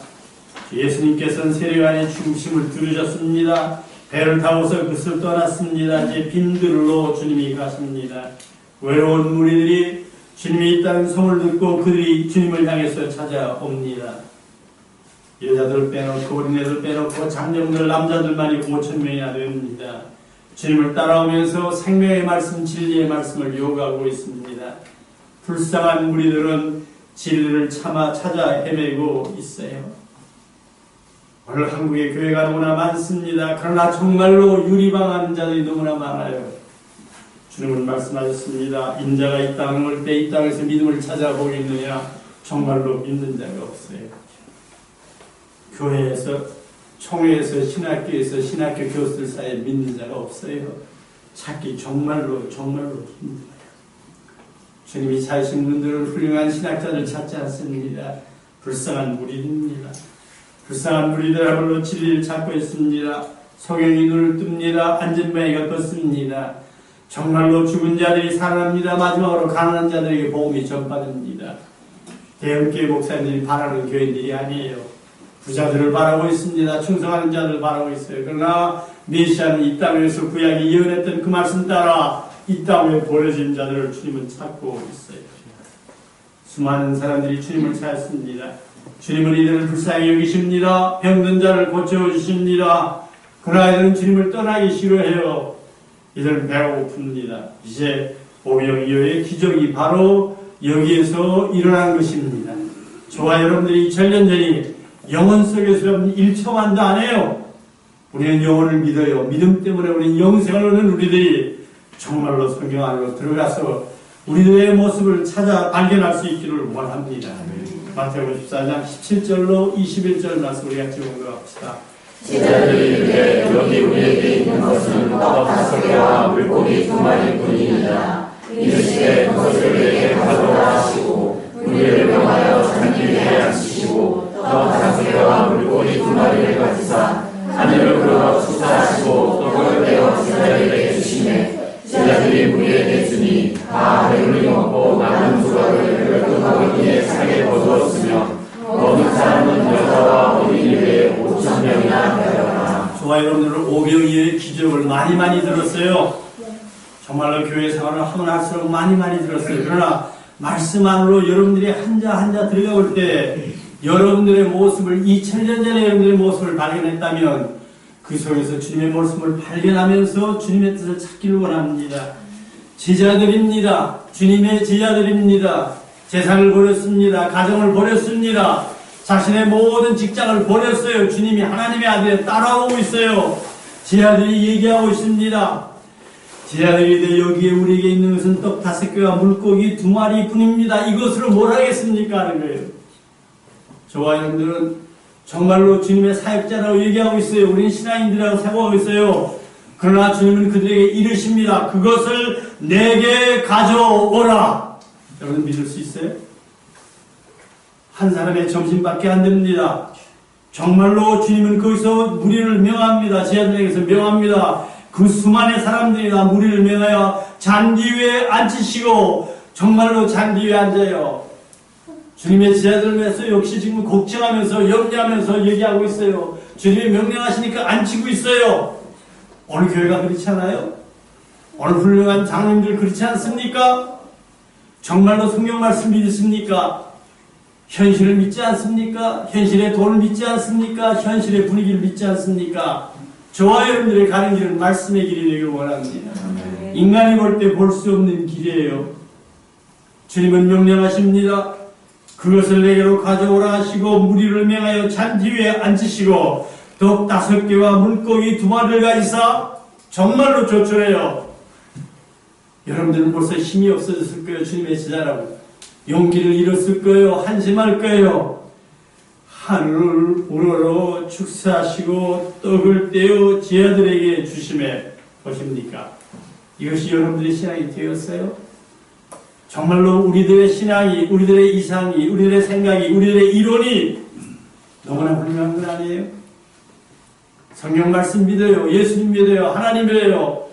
예수님께서는 세례요한의 죽으심을 들으셨습니다. 배를 타고서 그것을 떠났습니다. 이제 빈들로 주님이 가십니다. 외로운 무리들이 주님이 있다는 소문을 듣고 그들이 주님을 향해서 찾아옵니다. 여자들 빼놓고 어린애들 빼놓고 장정들 남자들만이 5,000명이나 됩니다. 주님을 따라오면서 생명의 말씀, 진리의 말씀을 요구하고 있습니다. 불쌍한 무리들은 진리를 찾아 헤매고 있어요. 오늘 한국의 교회가 너무나 많습니다. 그러나 정말로 유리방한 자들이 너무나 많아요. 주님은 말씀하셨습니다. 인자가 이 땅을 올 때 이 땅에서 믿음을 찾아보겠느냐? 정말로 믿는 자가 없어요. 교회에서, 총회에서, 신학교에서, 신학교 교수들 사이에 믿는 자가 없어요. 찾기 정말로 힘들어요. 주님이 찾으신 분들은 훌륭한 신학자를 찾지 않습니다. 불쌍한 무리들입니다. 불쌍한 무리들야말로 진리를 찾고 있습니다. 소경이 눈을 뜹니다. 안전바위가 걷습니다. 정말로 죽은 자들이 살아납니다. 마지막으로 가난한 자들에게 복음이 전파됩니다. 대형교회 목사님들이 바라는 교인들이 아니에요. 부자들을 바라고 있습니다. 충성하는 자들을 바라고 있어요. 그러나 메시아는 이 땅에서 구약이 예언했던 그 말씀 따라 이 땅에 버려진 자들을 주님은 찾고 있어요. 수많은 사람들이 주님을 찾습니다. 주님은 이들을 불쌍히 여기십니다. 병든 자를 고쳐주십니다. 그러나 이들은 주님을 떠나기 싫어해요. 이들은 배가 고픕니다. 이제 오병이어의 기적이 바로 여기에서 일어난 것입니다. 저와 여러분들이 2000년 전이 영혼 속에서 1초만도 안 해요. 우리는 영혼을 믿어요. 믿음 때문에 우리는 영생을 얻는 우리들이 정말로 성경 안으로 들어가서 우리들의 모습을 찾아 발견할 수 있기를 원합니다. 마태복음 14장 17절로 21절 말씀 우리 같이 공부합시다. 제자들이 이르되 여기 우리에게 있는 것은 떡 5개와 물고기 2마리 뿐이니라. 이르시되 그것을 우리에게 가져오라 하시고 우리를 명하여 잔디 위에 앉히시고 떡 5개와 물고기 2마리를 가지사 하늘을 불어 축사하시고 떡을 떼어 제자들에게 주시매 제자들이 무리에게 주니 다 배불리 먹고 남은 조각을 그 위에 싸게 거두었으며 먹은 사람은 여자와 어린이 외에 5,000명이나 되었다. 저와 여러분들은 오병이어의 기적을 많이 들었어요. 정말로 교회 생활을 하면 할수록 많이 들었어요. 그러나 말씀 안으로 여러분들이 한자 들어가볼 때 여러분들의 모습을 2000년 전에 여러분들의 모습을 발견했다면 그 속에서 주님의 모습을 발견하면서 주님의 뜻을 찾기를 원합니다. 제자들입니다. 주님의 제자들입니다. 재산을 버렸습니다. 가정을 버렸습니다. 자신의 모든 직장을 버렸어요. 주님이 하나님의 아들에 따라오고 있어요. 제자들이 얘기하고 있습니다. 제자들이 여기에 우리에게 있는 것은 떡 5개와 물고기 2마리 뿐입니다. 이것으로 뭘 하겠습니까? 하는 거예요. 저와 여러분들은 정말로 주님의 사역자라고 얘기하고 있어요. 우리는 신앙인들이라고 생각하고 있어요. 그러나 주님은 그들에게 이르십니다. 그것을 내게 가져오라. 여러분 믿을 수 있어요? 한 사람의 점심밖에 안 됩니다. 정말로 주님은 거기서 무리를 명합니다. 제자들에게서 명합니다. 그 수많은 사람들이 다 무리를 명하여 잔디 위에 앉히시고 정말로 잔디 위에 앉아요. 주님의 제자들을 위해서 역시 지금 걱정하면서 염려하면서 얘기하고 있어요. 주님이 명령하시니까 앉히고 있어요. 오늘 교회가 그렇지 않아요? 오늘 훌륭한 장로님들 그렇지 않습니까? 정말로 성경 말씀 믿으십니까? 현실을 믿지 않습니까? 현실의 돈을 믿지 않습니까? 현실의 분위기를 믿지 않습니까? 저와 여러분들의 가는 길은 말씀의 길이 되기를 원합니다. 인간이 볼 때 볼 수 없는 길이에요. 주님은 명령하십니다. 그것을 내게로 가져오라 하시고 무리를 명하여 잔디 위에 앉히시고 떡 5개와 물고기 2마리를 가지사 정말로 조촐해요. 여러분들은 벌써 힘이 없어졌을 거예요. 주님의 제자라고. 용기를 잃었을 거예요. 한심할 거예요. 하늘을 우러러 축사하시고 떡을 떼어 제자들에게 주심에 보십니까? 이것이 여러분들의 신앙이 되었어요? 정말로 우리들의 신앙이, 우리들의 이상이, 우리들의 생각이, 우리들의 이론이 너무나 훌륭한 건 아니에요? 성경 말씀 믿어요. 예수님 믿어요. 하나님 믿어요.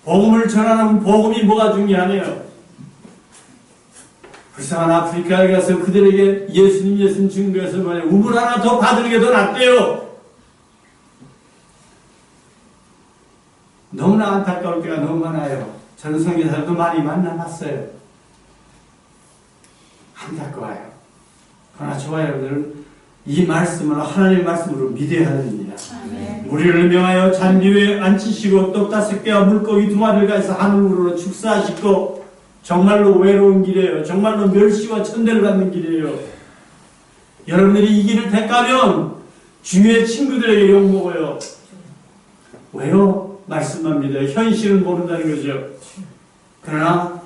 복음을 전하는 복음이 뭐가 중요하네요. 불쌍한 아프리카에 가서 그들에게 예수님 증거해서 말해 우물 하나 더 받는 게 더 낫대요. 너무나 안타까울 때가 너무 많아요. 저는 선교사들도 많이 만나봤어요. 안타까워요. 그러나 저와 여러분들은 이 말씀을 하나님의 말씀으로 믿어야 됩니다. 우리를 명하여 잔디 위에 앉히시고 떡 5개와 물고기 2마리를 가해서 하늘으로 축사하시고 정말로 외로운 길이에요. 정말로 멸시와 천대를 받는 길이에요. 여러분들이 이 길을 택하면 주위의 친구들에게 욕먹어요. 왜요? 말씀만 믿어요. 현실은 모른다는 거죠. 그러나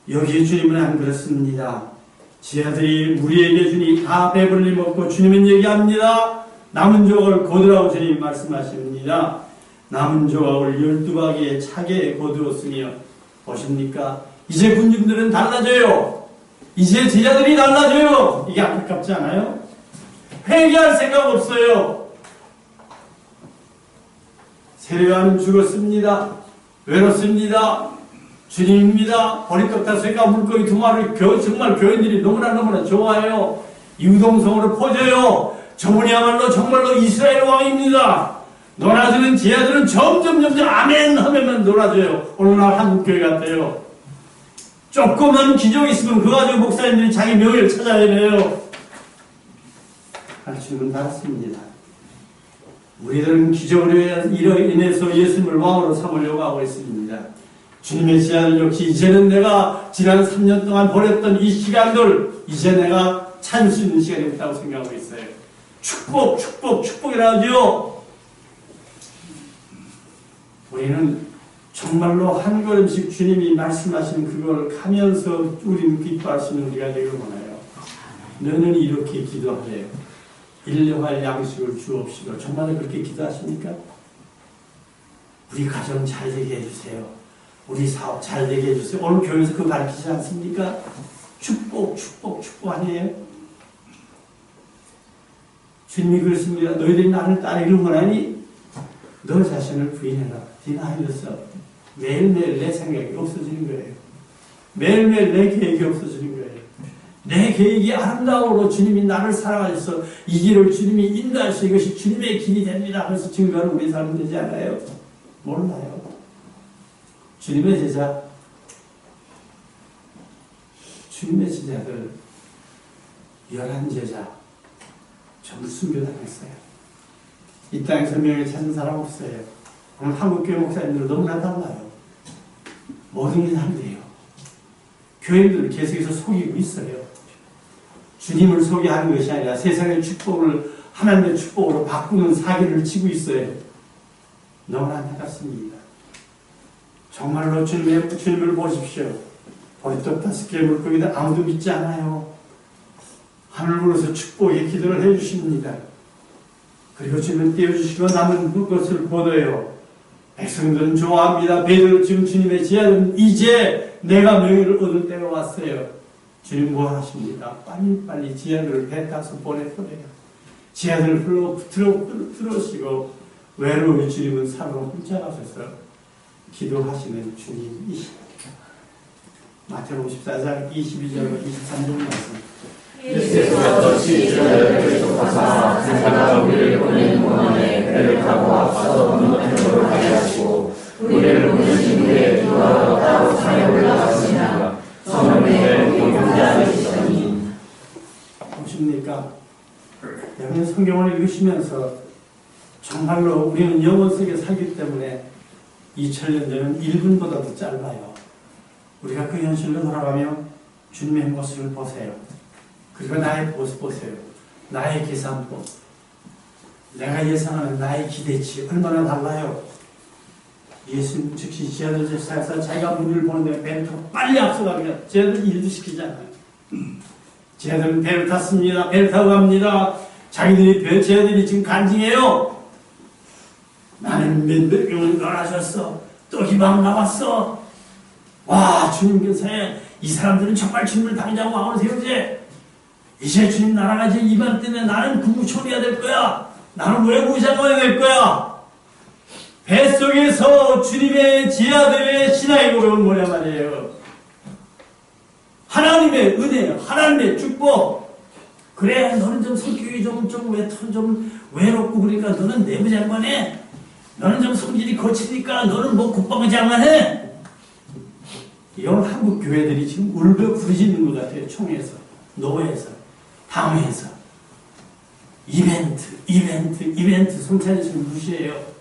여기에 주님은 안 그렇습니다. 제자들이 우리에게 주니 다 배불리 먹고 주님은 얘기합니다. 남은 조각을 거두라고 주님 말씀하십니다. 남은 조각을 12바퀴에 차게 거두었으며 보십니까? 이제 군중들은 달라져요. 이제 제자들이 달라져요. 이게 안타깝지 않아요? 회개할 생각 없어요. 세례요한은 죽었습니다. 외롭습니다. 주님입니다. 보리떡 5개와 물고기 2마리 정말 교인들이 너무나 좋아해요. 유동성으로 퍼져요. 저분이야말로 정말로 이스라엘 왕입니다. 놀아주는 제자들은 점점 아멘 하면 놀아줘요. 오늘날 한국교회 같아요. 조그만 기적이 있으면 그거 가지고 목사님들이 자기 명예를 찾아야 돼요. 주님은 달았습니다. 우리들은 기적으로 인해서 예수님을 왕으로 삼으려고 하고 있습니다. 주님의 제자들 역시 이제는 내가 지난 3년 동안 버렸던 이 시간들 이제 내가 찾을 수 있는 시간이 있다고 생각하고 있어요. 축복이라 하죠. 우리는 정말로 한 걸음씩 주님이 말씀하시는 그걸 가면서 우리는 기뻐하시는 우리가 되길 원해요. 너는 이렇게 기도하래요. 일용할 양식을 주옵시고. 정말 그렇게 기도하십니까? 우리 가정 잘 되게 해주세요. 우리 사업 잘 되게 해주세요. 오늘 교회에서 그거 가르치지 않습니까? 축복 아니에요? 주님이 그렇습니다. 너희들이 나를 따르기를 원하니 너 자신을 부인해라. 디나이어서 매일매일 내 생각이 없어지는 거예요. 매일매일 내 계획이 없어지는 거예요. 내 계획이 아름다움으로 주님이 나를 사랑하셔서 이 길을 주님이 인도하셔서 이것이 주님의 길이 됩니다. 그래서 증거하는 우리 삶은 되지 않아요? 몰라요. 주님의 제자, 주님의 제자들 11제자 전부 순교당했어요. 이 땅에서 명예 찾는 사람 없어요. 오늘 한국교회 목사님들은 너무나 달라요. 모든 게 다르대요. 교인들을 계속해서 속이고 있어요. 주님을 소개하는 것이 아니라 세상의 축복을 하나님의 축복으로 바꾸는 사기를 치고 있어요. 너무나 안타깝습니다. 정말로 주님을 보십시오. 보리떡 5개 물고기도 아무도 믿지 않아요. 하늘으로서 축복의 기도를 해주십니다. 그리고 주님은 떼어주시고 남은 것을 거둬요. 백성들은 좋아합니다. 베드로 지금 주님의 제자는 이제 내가 명예를 얻을 때가 왔어요. 주님 뭐 하십니까? 빨리 제자들을 배 타서 보내버려요. 제자들을 들어오시고 외로운 주님은 산으로 훔쳐가셔서 기도하시는 주님이십니다. 마태복음 14장 22절로 23절 말씀. 예수께서 제자들을 쫓아서 산사가 우리를 보내는 동안에 배를 타고 앞서서 건너편으로 가게 하시고 우리를 보내신 후에 기도하러 따로 산에 올라갔습니다. 성령의 공동자 되시더니. 보십니까? 여러분 성경을 읽으시면서 정말로 우리는 영혼 속에 살기 때문에 2000년 전은 1분보다도 짧아요. 우리가 그 현실로 돌아가면 주님의 모습을 보세요. 그리고 나의 모습 보세요. 나의 계산법, 내가 예상하는 나의 기대치 얼마나 달라요. 예수님 즉시 지하들 제사에서 자기가 문을 보는데 배를 타고 빨리 앞서가니까 쟤들 일도 시키잖아요. 쟤들은 배를 탔습니다. 배를 타고 갑니다. 자기들이 쟤들이 지금 간증해요. 나는 몇백 명을 변하셨어. 또 희망 나왔어. 와, 주님께서 이 사람들은 정말 주님을 당장 왕으로 세우지. 이제 주님 나라가 이제 이반 때문에 나는 국무총리가 될 거야. 나는 외무장관이 될 거야. 뱃속에서 주님의 지하들의 신앙이 고백은 뭐냐 말이에요. 하나님의 은혜, 하나님의 축복. 그래, 너는 좀 성격이 좀 외롭고 그러니까 너는 내무장관해. 너는 좀 성질이 거치니까 너는 뭐 국방장관해. 이런 한국 교회들이 지금 울며 부르짖는 것 같아요. 총회에서, 노회에서, 당회에서. 이벤트, 송찬이처럼 무시해요.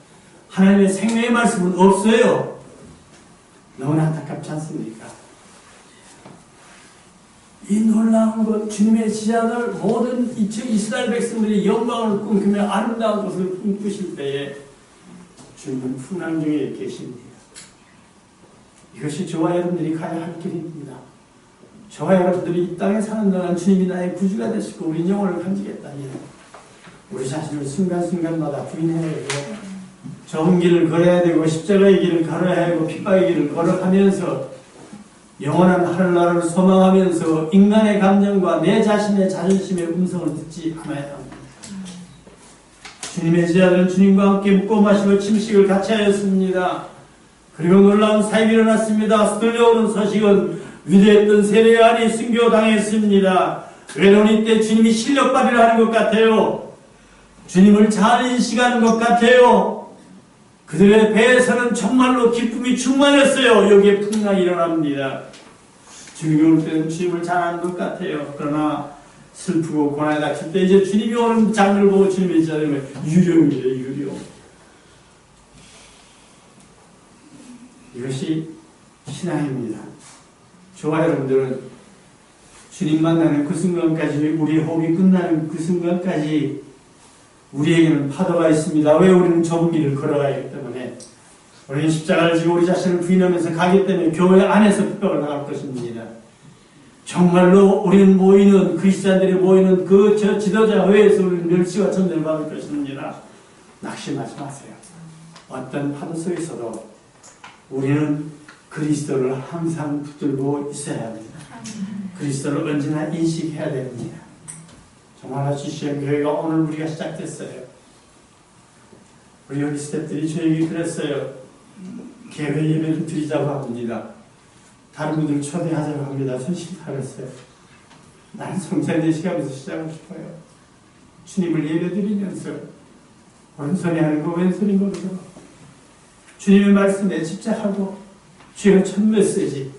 하나님의 생명의 말씀은 없어요. 너무나 안타깝지 않습니까? 이 놀라운 것, 주님의 지자들 모든 이스라엘 백성들이 영광을 꿈꾸며 아름다운 것을 꿈꾸실 때에 주님은 풍랑 중에 계십니다. 이것이 저와 여러분들이 가야 할 길입니다. 저와 여러분들이 이 땅에 사는 동안 주님이 나의 구주가 되시고 우리 영혼을 간직했다니 우리 자신을 순간순간마다 부인해야 되고 좋은 길을 걸어야 되고 십자가의 길을 걸어야 하고 핍박의 길을 걸어가면서 영원한 하늘나라를 소망하면서 인간의 감정과 내 자신의 자존심의 음성을 듣지 않아야 합니다. 주님의 제자들은 주님과 함께 묵고 마시고 침식을 같이 하였습니다. 그리고 놀라운 사역이 일어났습니다. 들려오는 소식은 위대했던 세례 안이 순교당했습니다. 외로운 이때 주님이 실력 발휘를 하는 것 같아요. 주님을 잘 인식하는 것 같아요. 그들의 배에서는 정말로 기쁨이 충만했어요. 여기에 풍랑이 일어납니다. 주님이 올 때는 주님을 잘 아는 것 같아요. 그러나 슬프고 고난에 닥칠 때 이제 주님이 오는 장면을 보고 주님의 자리에 유령이에요. 유령. 이것이 신앙입니다. 저와 여러분들은 주님 만나는 그 순간까지 우리의 호흡이 끝나는 그 순간까지 우리에게는 파도가 있습니다. 왜? 우리는 좁은 길을 걸어가기 때문에 우리는 십자가를 지고 우리 자신을 부인하면서 가기 때문에 교회 안에서 핍박을 당할 것입니다. 정말로 우리는 모이는 그리스도인들이 모이는 그 지도자 회에서 우리는 멸시와 전쟁을 받을 것입니다. 낙심하지 마세요. 어떤 파도 속에서도 우리는 그리스도를 항상 붙들고 있어야 합니다. 그리스도를 언제나 인식해야 됩니다. 정말 GCM 교회가 오늘 우리가 시작됐어요. 우리 여기 스태프들이 저에게 그랬어요. 개회 예배를 드리자고 합니다. 다른 분들 초대하자고 합니다. 전 싫다고 했어요. 나는 성찬제 시간에서 시작하고 싶어요. 주님을 예배드리면서 오른손이 아니고 왼손이 모르고 주님의 말씀에 집착하고 주의 첫 메시지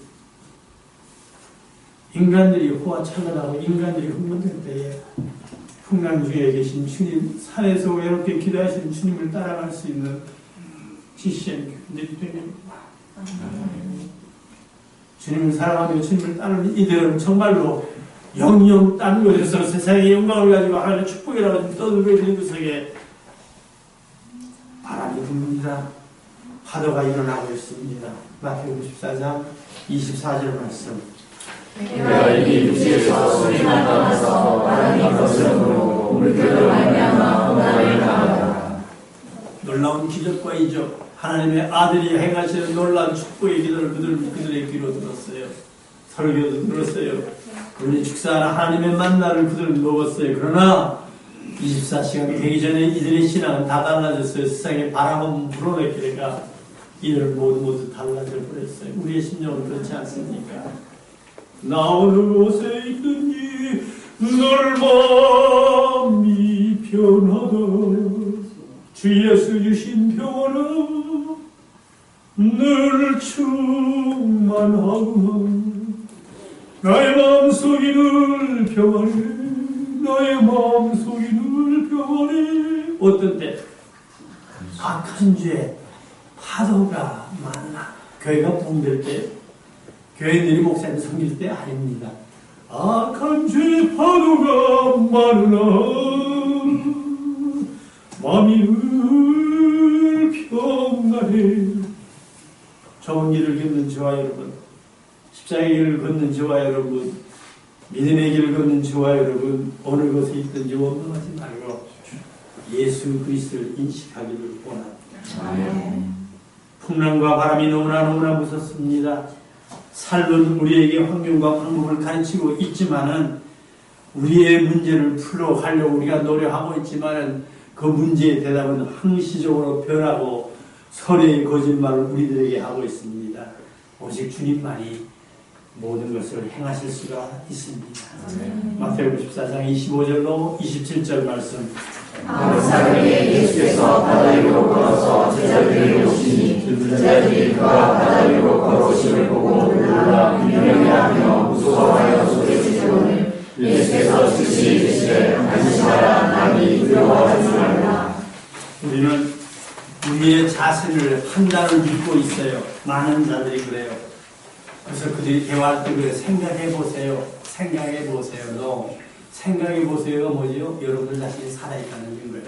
인간들이 호화찬란하고 인간들이 흥분될 때에 풍랑 중에 계신 주님, 산에서 외롭게 기도하시는 주님을 따라갈 수 있는 GCM 교회들이 됩니다. 주님을 사랑하며 주님을 따르는 이들은 정말로 영영 딴 곳에서 세상의 영광을 가지고 하나님의 축복이라고 떠들고 있는 그 속에 바람이 붑니다. 파도가 일어나고 있습니다. 마태복음 14장 24절 말씀. 내가 이미 육지에서 소리만 떠나서 바람이 거스름으로 물결로 말미암아 고난을 당하다. 놀라운 기적과 이적, 하나님의 아들이 행하시는 놀라운 축복의 기도를 그들의 귀로 들었어요. 설교도 들었어요. 그들이 축사하는 하나님의 만나를 그들은 먹었어요. 그러나 24시간 되기 전에 이들의 신앙은 다 달라졌어요. 세상에 바람은 불어넣기가 이들 모두 달라져 버렸어요. 우리의 심령은 그렇지 않습니까? 나 어느 곳에 있든지 너를 마음이 변하다. 주 예수 주신 평안은 늘 충만하구나. 나의 마음속이 늘 평안해. 나의 마음속이 늘 평안해. 어떤 때? 악한 죄 파도가 많아. 교회가 붕댈 때, 교회들이 목사님 섬길 때 아닙니다. 악한 죄 파도가 많으나 마음이 늘 평안해. 좋은 길을 걷는 저와 여러분, 십자가의 길을 걷는 저와 여러분, 믿음의 길을 걷는 저와 여러분, 어느 곳에 있든지 원망하지 말고 예수 그리스도를 인식하기를 원합니다. 풍랑과 바람이 너무나 무섭습니다. 삶은 우리에게 환경과 방법을 가르치고 있지만은 우리의 문제를 풀어가려고 우리가 노력하고 있지만은 그 문제의 대답은 항시적으로 변하고 서로의 거짓말을 우리들에게 하고 있습니다. 오직 주님만이 모든 것을 행하실 수가 있습니다. 마태복음 14장 25절로 27절 말씀. 사흘에 예수께서 바다 위로 걸어서 제자들에게 오시니 제자들이 그가 바다 위로 걸어오심을 보고 놀라 비명이라며 무서워하여 소리지르거늘 예수께서 즉시 이르시되 안심하라 나니 두려워하지 말라. 우리는 우리의 자신을 판단을 믿고 있어요. 많은 자들이 그래요. 그래서 그들이 대화할 때 그래 생각해 보세요. 생각해 보세요. 생각해 보세요가 뭐죠? 여러분들 자신이 살아있다는 거예요.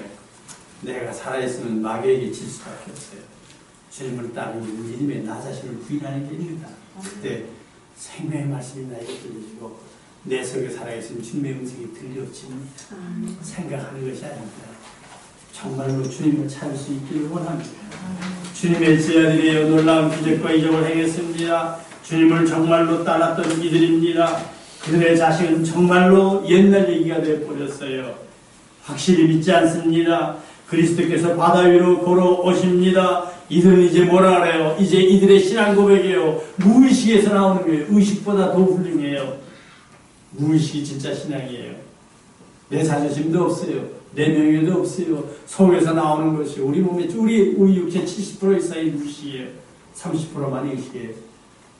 내가 살아있으면 마귀에게 질 수밖에 없어요. 주님을 따르는 믿음에 나 자신을 부인하는 길입니다. 그때 생명의 말씀이 나에게 들려주고 내 속에 살아있으면 주님의 음성이 들려집니다. 생각하는 것이 아닙니다. 정말로 주님을 찾을 수 있기를 원합니다. 주님의 제자들이여 놀라운 기적과 이적을 행했습니다. 주님을 정말로 따랐던 이들입니다. 그들의 자식은 정말로 옛날 얘기가 되어버렸어요. 확실히 믿지 않습니다. 그리스도께서 바다 위로 걸어오십니다. 이들은 이제 뭐라 그래요? 이제 이들의 신앙 고백이에요. 무의식에서 나오는 거예요. 의식보다 더 훌륭해요. 무의식이 진짜 신앙이에요. 내 자존심도 없어요. 내 명예도 없어요. 속에서 나오는 것이 우리 몸에 우리 육체 70% 이상이 무의식이에요. 30%만 의식이에요.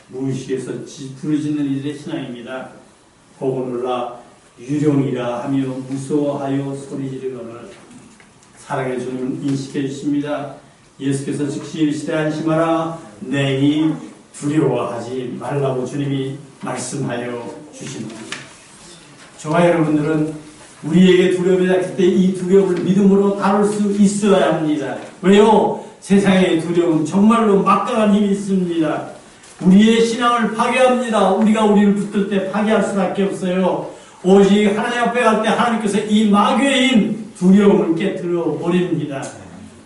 무의식에서 부르짖는 이들의 신앙입니다. 보고 놀라 유령이라 하며 무서워하여 소리지르거늘 사랑의 주님은 인식해 주십니다. 예수께서 즉시 이르시되 안심하라 내니 두려워하지 말라고 주님이 말씀하여 주십니다. 저와 여러분들은 우리에게 두려움이 닥칠 때 이 두려움을 믿음으로 다룰 수 있어야 합니다. 왜요? 세상의 두려움은 정말로 막강한 힘이 있습니다. 우리의 신앙을 파괴합니다. 우리가 우리를 붙들 때 파괴할 수밖에 없어요. 오직 하나님 앞에 갈 때 하나님께서 이 마귀의 힘, 두려움을 깨뜨려 버립니다.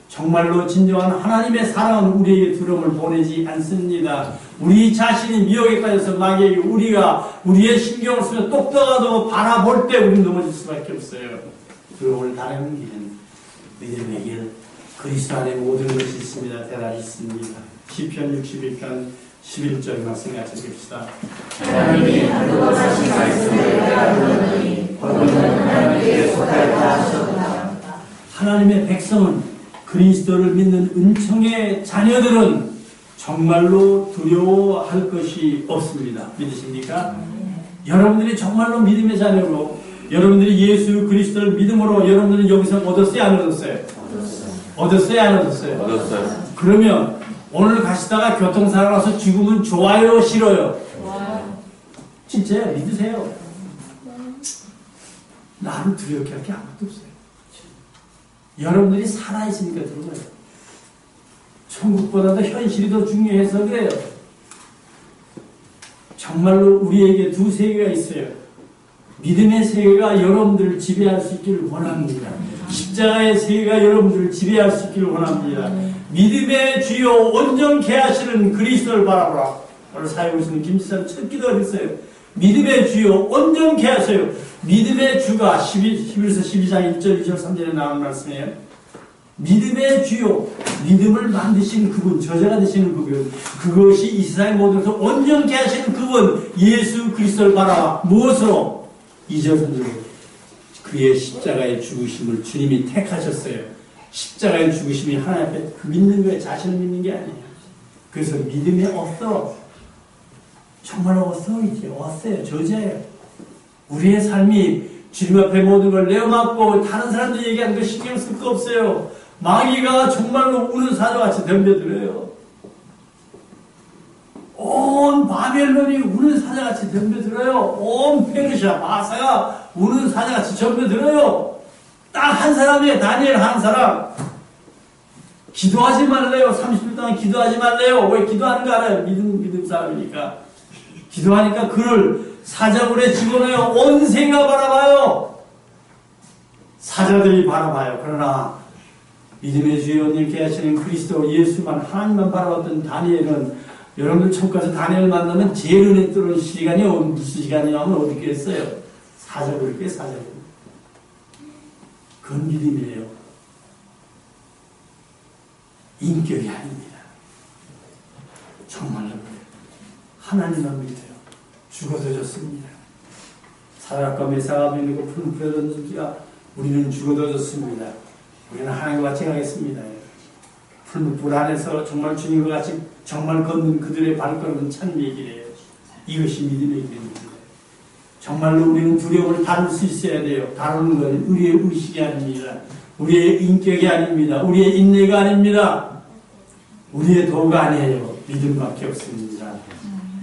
정말로 진정한 하나님의 사랑은 우리에게 두려움을 보내지 않습니다. 우리 자신이 미혹에 빠져서 마귀에게 우리가 우리의 신경을 쓰며 똑똑하다고 바라볼 때 우리는 넘어질 수밖에 없어요. 두려움을 다루는 길은 믿음의 길, 그리스도 안에 모든 것이 있습니다. 대단히 있습니다. 시편 61편 11절 말씀 같이 봅시다. 하나님이 한국어 자신 말씀을 깨달으니 거기는 하나님께 속하였다 하셨다. 하나님의 백성은 그리스도를 믿는 은총의 자녀들은 정말로 두려워할 것이 없습니다. 믿으십니까? 여러분들이 정말로 믿음의 자녀로 여러분들이 예수 그리스도를 믿음으로 여러분들은 여기서 얻었어요? 안 얻었어요? 얻었어요? 안 얻었어요? 얻었어요. 그러면 오늘 가시다가 교통사고 나서 죽으면 좋아요? 싫어요? 좋아요. 진짜요? 믿으세요? 나를 두렵게 할 게 아무것도 없어요. 여러분들이 살아있으니까 그런 거예요. 천국보다도 현실이 더 중요해서 그래요. 정말로 우리에게 두 세계가 있어요. 믿음의 세계가 여러분들을 지배할 수 있기를 원합니다. 십자가의 세계가 여러분들을 지배할 수 있기를 원합니다. 믿음의 주요 온전케 하시는 그리스도를 바라보라. 오늘 사역을 쓰는 김지선 첫 기도가 됐어요. 믿음의 주요 온전케 하세요. 믿음의 주가 11서 12장 1절 2절 3절에 나오는 말씀이에요. 믿음의 주요, 믿음을 만드신 그분, 저자가 되시는 그분, 그것이 이 세상의 모든 것을 온전케 하시는 그분 예수 그리스도를 바라봐. 무엇으로? 2절 3절에 그의 십자가의 죽으심을 주님이 택하셨어요. 십자가의 죽으심이 하나님 앞에 그 믿는 거에 자신을 믿는 게 아니에요. 그래서 믿음의 어서 정말로 어서이지 어서예요. 저자예요. 우리의 삶이 주님 앞에 모든 걸 내어맞고 다른 사람들 얘기하는 거 신경 쓸 거 없어요. 마귀가 정말로 우는 사자같이 덤벼들어요. 온 바벨론이 우는 사자같이 덤벼들어요. 온 페르시아 바사가 우는 사자같이 덤벼들어요. 딱 한 사람이에요. 다니엘 한 사람. 기도하지 말래요. 30분 동안 기도하지 말래요. 왜 기도하는 거 알아요? 믿음 사람이니까. 기도하니까 그를 사자굴에 집어넣어요. 온 세계가 바라봐요. 사자들이 바라봐요. 그러나 믿음의 주 예수님께 하시는 그리스도 예수만 하나님만 바라봤던 다니엘은, 여러분들 천국 가서 다니엘 만나면 제일 은혜 들어오는 시간이 무슨 시간이냐면 어디 있겠어요? 사자굴, 사자굴. 그건 믿음이에요. 인격이 아닙니다. 정말로 그래요. 하나님만 믿어요. 죽어도 좋습니다. 사락과 메사가 믿는 거 푸른 불에 던지기가 우리는 죽어도 좋습니다. 우리는 하나님과 같이 가겠습니다. 푸른 불 안에서 정말 주님과 같이 정말 걷는 그들의 발걸음은 찬미의 길이에요. 이것이 믿음의 길입니다. 정말로 우리는 두려움을 다룰 수 있어야 돼요. 다루는 건 우리의 의식이 아닙니다. 우리의 인격이 아닙니다. 우리의 인내가 아닙니다. 우리의 도가 아니에요. 믿음밖에 없습니다.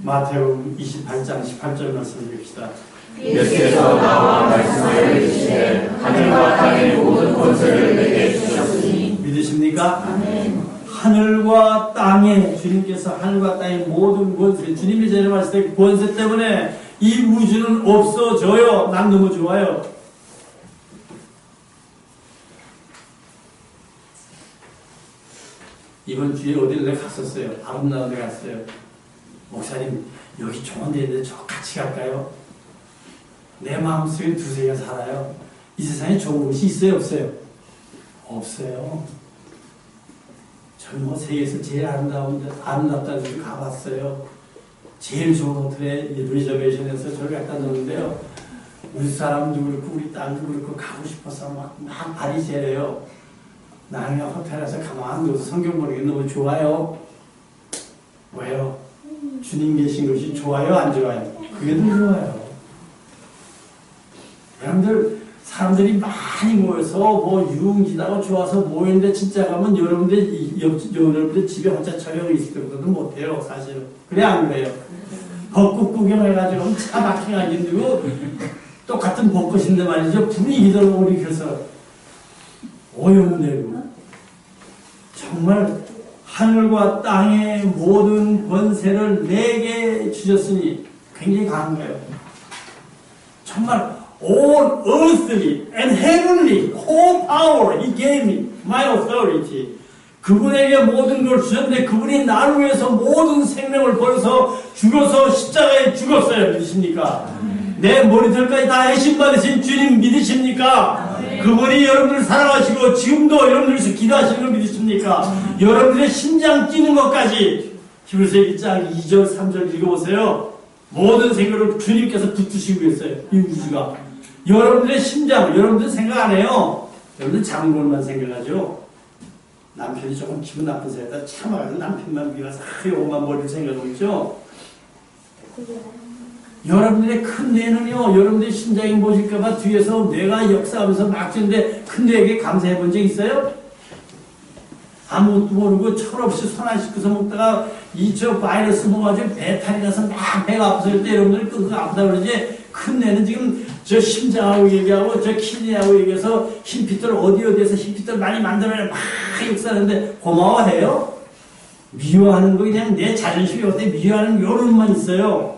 마태복음 28장 18절 말씀 읽읍시다. 예수께서 나와 말씀하여 이르시되 하늘과 땅의 모든 권세를 내게 주셨으니. 믿으십니까? 아멘. 하늘과 땅에, 주님께서 하늘과 땅의 모든 권세, 주님이 전에 말씀하신 권세 때문에 이 우주는 없어져요. 난 너무 좋아요. 이번 주에 어디를 내가 갔었어요. 아름다운 데 갔어요. 목사님, 여기 좋은 데 있는데 저 같이 갈까요? 내 마음속에 두세가 살아요. 이 세상에 좋은 곳이 있어요, 없어요? 없어요. 저는 뭐 세계에서 제일 아름답다는 데 가봤어요. 제일 좋은 호텔에 리저베이션해서 저를 갖다 놓는데요. 우리 사람도 그렇고 우리 딸도 그렇고 가고 싶어서 막 발이 제래요. 나는 호텔에서 가만히 누워서 성경 보는 게 너무 좋아요. 왜요? 주님 계신 것이 좋아요, 안 좋아요? 그게 더 좋아요. 여러분들, 사람들이 많이 모여서 뭐 유흥지다고 좋아서 모이는데 진짜 가면 여러분들 집에 혼자 처형이 있을 것도 못해요, 사실은. 그래, 안 그래요? 벚꽃 구경해가지고 차 막혀가지고 힘들고 똑같은 벚꽃인데 말이죠. 분위기도 오리켜서 오염되고. 정말 하늘과 땅의 모든 권세를 내게 주셨으니 굉장히 강한 거예요. 정말 all earthly and heavenly whole power he gave me, my authority. 그분에게 모든 걸 주셨는데 그분이 나를 위해서 모든 생명을 버려서 죽어서 십자가에 죽었어요. 믿으십니까? 내 머리털까지 다 해신받으신 주님 믿으십니까? 그분이 여러분을 사랑하시고 지금도 여러분을 위해서 기도하시는 걸 믿으십니까? 여러분들의 심장 뛰는 것까지 히브리서 1장 2절 3절 읽어보세요. 모든 생각을 주님께서 붙드시고 있어요. 이 우주가. 여러분들의 심장, 여러분들 생각 안 해요. 여러분들 작은 것만 생각하죠. 남편이 조금 기분 나쁜 새에다 참아가지고 남편만 미워서 오만 머리를 생각하고 있죠. 여러분들의 큰 뇌는요, 여러분들의 심장이 모질까봐 뒤에서 뇌가 역사하면서 막 주는데 큰 뇌에게 감사해 본 적 있어요? 아무것도 모르고 철없이 손 안 씻고서 먹다가 저 바이러스 먹어가지고 배탈이 나서 막 배가 아파서 그럴 때 여러분들이 끙끙 아프다 그러지. 큰 뇌는 지금 저 심장하고 얘기하고 저 키드니하고 얘기해서 흰피들 어디에서 흰피들 많이 만들어내 막 역사하는데 고마워해요? 미워하는 거 그냥 내 자존심이 어때 미워하는 요런만 있어요.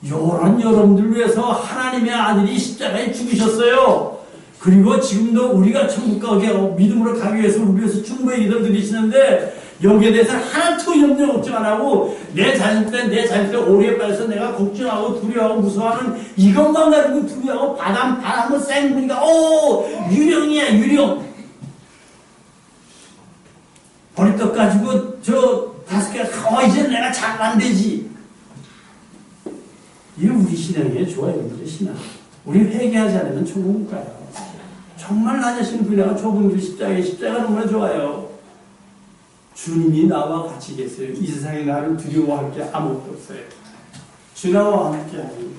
요런 여러분들 위해서 하나님의 아들이 십자가에 죽으셨어요. 그리고 지금도 우리가 천국 가게 믿음으로 가기 위해서 우리 위해서 충분히 기도를 드리시는데 여기에 대해서는 하나도 염려 걱정 안 하고 내 자신 때 오리에 빠져서 내가 걱정하고 두려워하고 무서워하는 이것만 가지고 두려워하고 바람은 쌩보니까 유령이야 유령. 버리떡 가지고 저 5개 이제 내가 잘 안 되지. 이게 우리 신앙이에요. 좋아요. 우리 신앙. 우리 회개하지 않으면 천국 못 가요. 정말 나 자신 분야가 좁은 길 십자가 정말 좋아요. 주님이 나와 같이 계세요. 이 세상에 나를 두려워할 게 아무것도 없어요. 주나와 함께 하니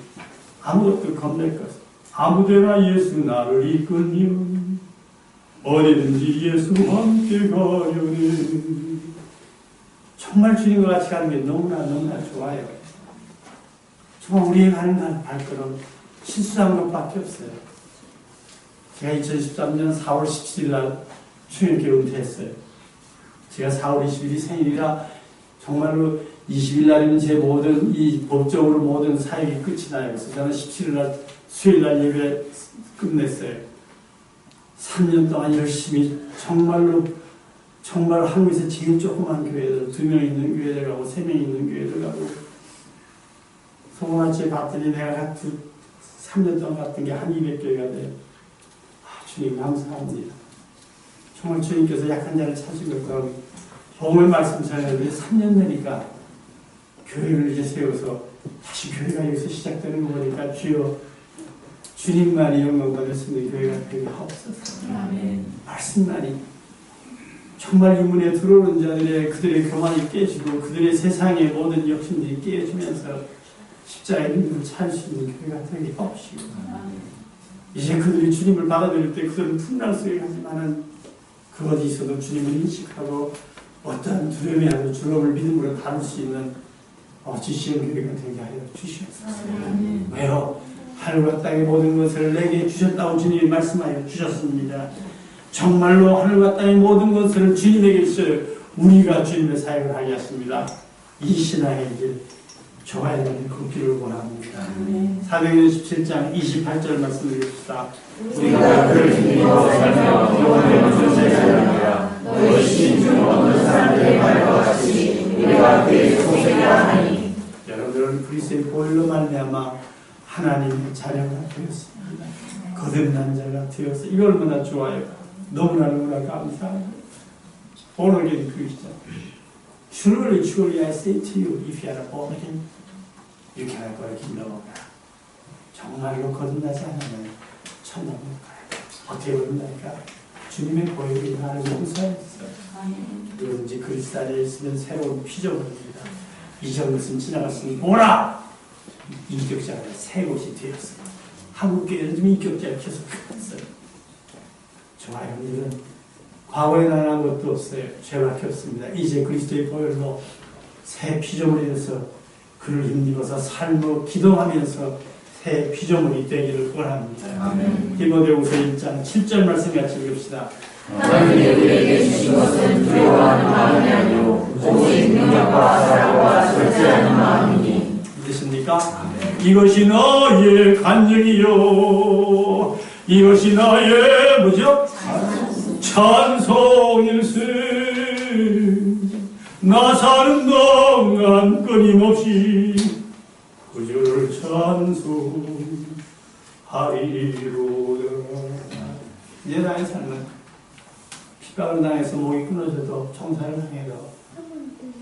아무것도 겁낼 것 없어요. 아무데나 예수 나를 이끌며 어디든지 예수와 함께 가려네. 정말 주님과 같이 가는 게 너무나 좋아요. 정말 우리의 가는 발걸음 실수한 것밖에 없어요. 제가 2013년 4월 17일 날 주님께 은퇴했어요. 제가 4월 20일이 생일이라 정말로 20일 날이면 제 모든 이 법적으로 모든 사역이 끝이 나요. 그래서 저는 17일 날 수요일 날 예배 끝냈어요. 3년 동안 열심히 정말 한국에서 제일 조그만 교회들 2명 있는 교회들 가고 3명 있는 교회들 가고 소문아치에 갔더니 내가 3년 동안 갔던 게 한 200교회가 돼요. 주님 감사합니다. 정말 주님께서 약한 자를 찾은 것과 복음의 말씀 전했는데 3년 되니까 교회를 이제 세워서 다시 교회가 여기서 시작되는 거 보니까 주여 주님만이 영광 받을 수 있는 교회가 되게 하옵소서. 말씀만이 정말 이 문에 들어오는 자들의 그들의 교만이 깨지고 그들의 세상의 모든 욕심들이 깨지면서 십자가의 힘을 찾을 수 있는 교회가 되게 하옵시고 이제 그들이 주님을 받아들일 때 그들은 풍랑 속에 가지만은 그 어디 있어도 주님을 인식하고 어떠한 두려움이 아니라 주님을 믿음으로 다룰 수 있는 GCN 교회가 되게 하여 주시옵소서. 왜요? 하늘과 땅의 모든 것을 내게 주셨다고 주님이 말씀하여 주셨습니다. 정말로 하늘과 땅의 모든 것을 주님에게 주셔요. 우리가 주님의 사역을 하게 하십니다. 이 신앙의 길 좋아야 되는 그 길을 원합니다. 사도행전 17장 28절 말씀드립시다. 우리가 그를 믿고 살며 영원히 존재할 자니라. 너희 신중 없는 사람들의 말과 같이 우리가 그의 소생이라 하니. 여러분들은 그리스도의 보혈로 말미암아 하나님의 자녀가 되었습니다. 거듭난 자가 되어서 이거 얼마나 좋아요. 너무나 감사합니다. born again Christian. Truly, truly I say to you, if you are born again, you cannot go to the kingdom of God. 정말로 거듭나지 않으면 천당 못 가요. 어떻게 거듭날까? 주님의 보혈이 나를 용서했어요. 누구든지 그리스도 안에 있으면 새로운 피조물입니다. 이전 것은 지나갔으니 보라! 인격자가 새 곳이 되었어요. 한국교회는 좀 인격자가 계속 있어요. 저와 형님은 과거에 나난 것도 없어요. 죄밖에 없습니다. 이제 그리스도의 보혈로 새 피조물이 되어서 그를 힘입어서 삶을 기도하면서 새 피조물이 되기를 원합니다. 디모데후서 1장 7절 말씀 같이 읽읍시다. 하나님이 우리에게 주신 것은 두려워하는 마음이 아니요 오직 능력과 사랑과 절제하는 마음이니. 믿으십니까? 이것이 나의 간증이요 이것이 나의 뭐죠? 찬송일세. 나 사는 동안 끊임없이 그저를 찬송하리로다. 이제 나의 삶은 핍박을 당해서 목이 끊어져도 정사를 당해도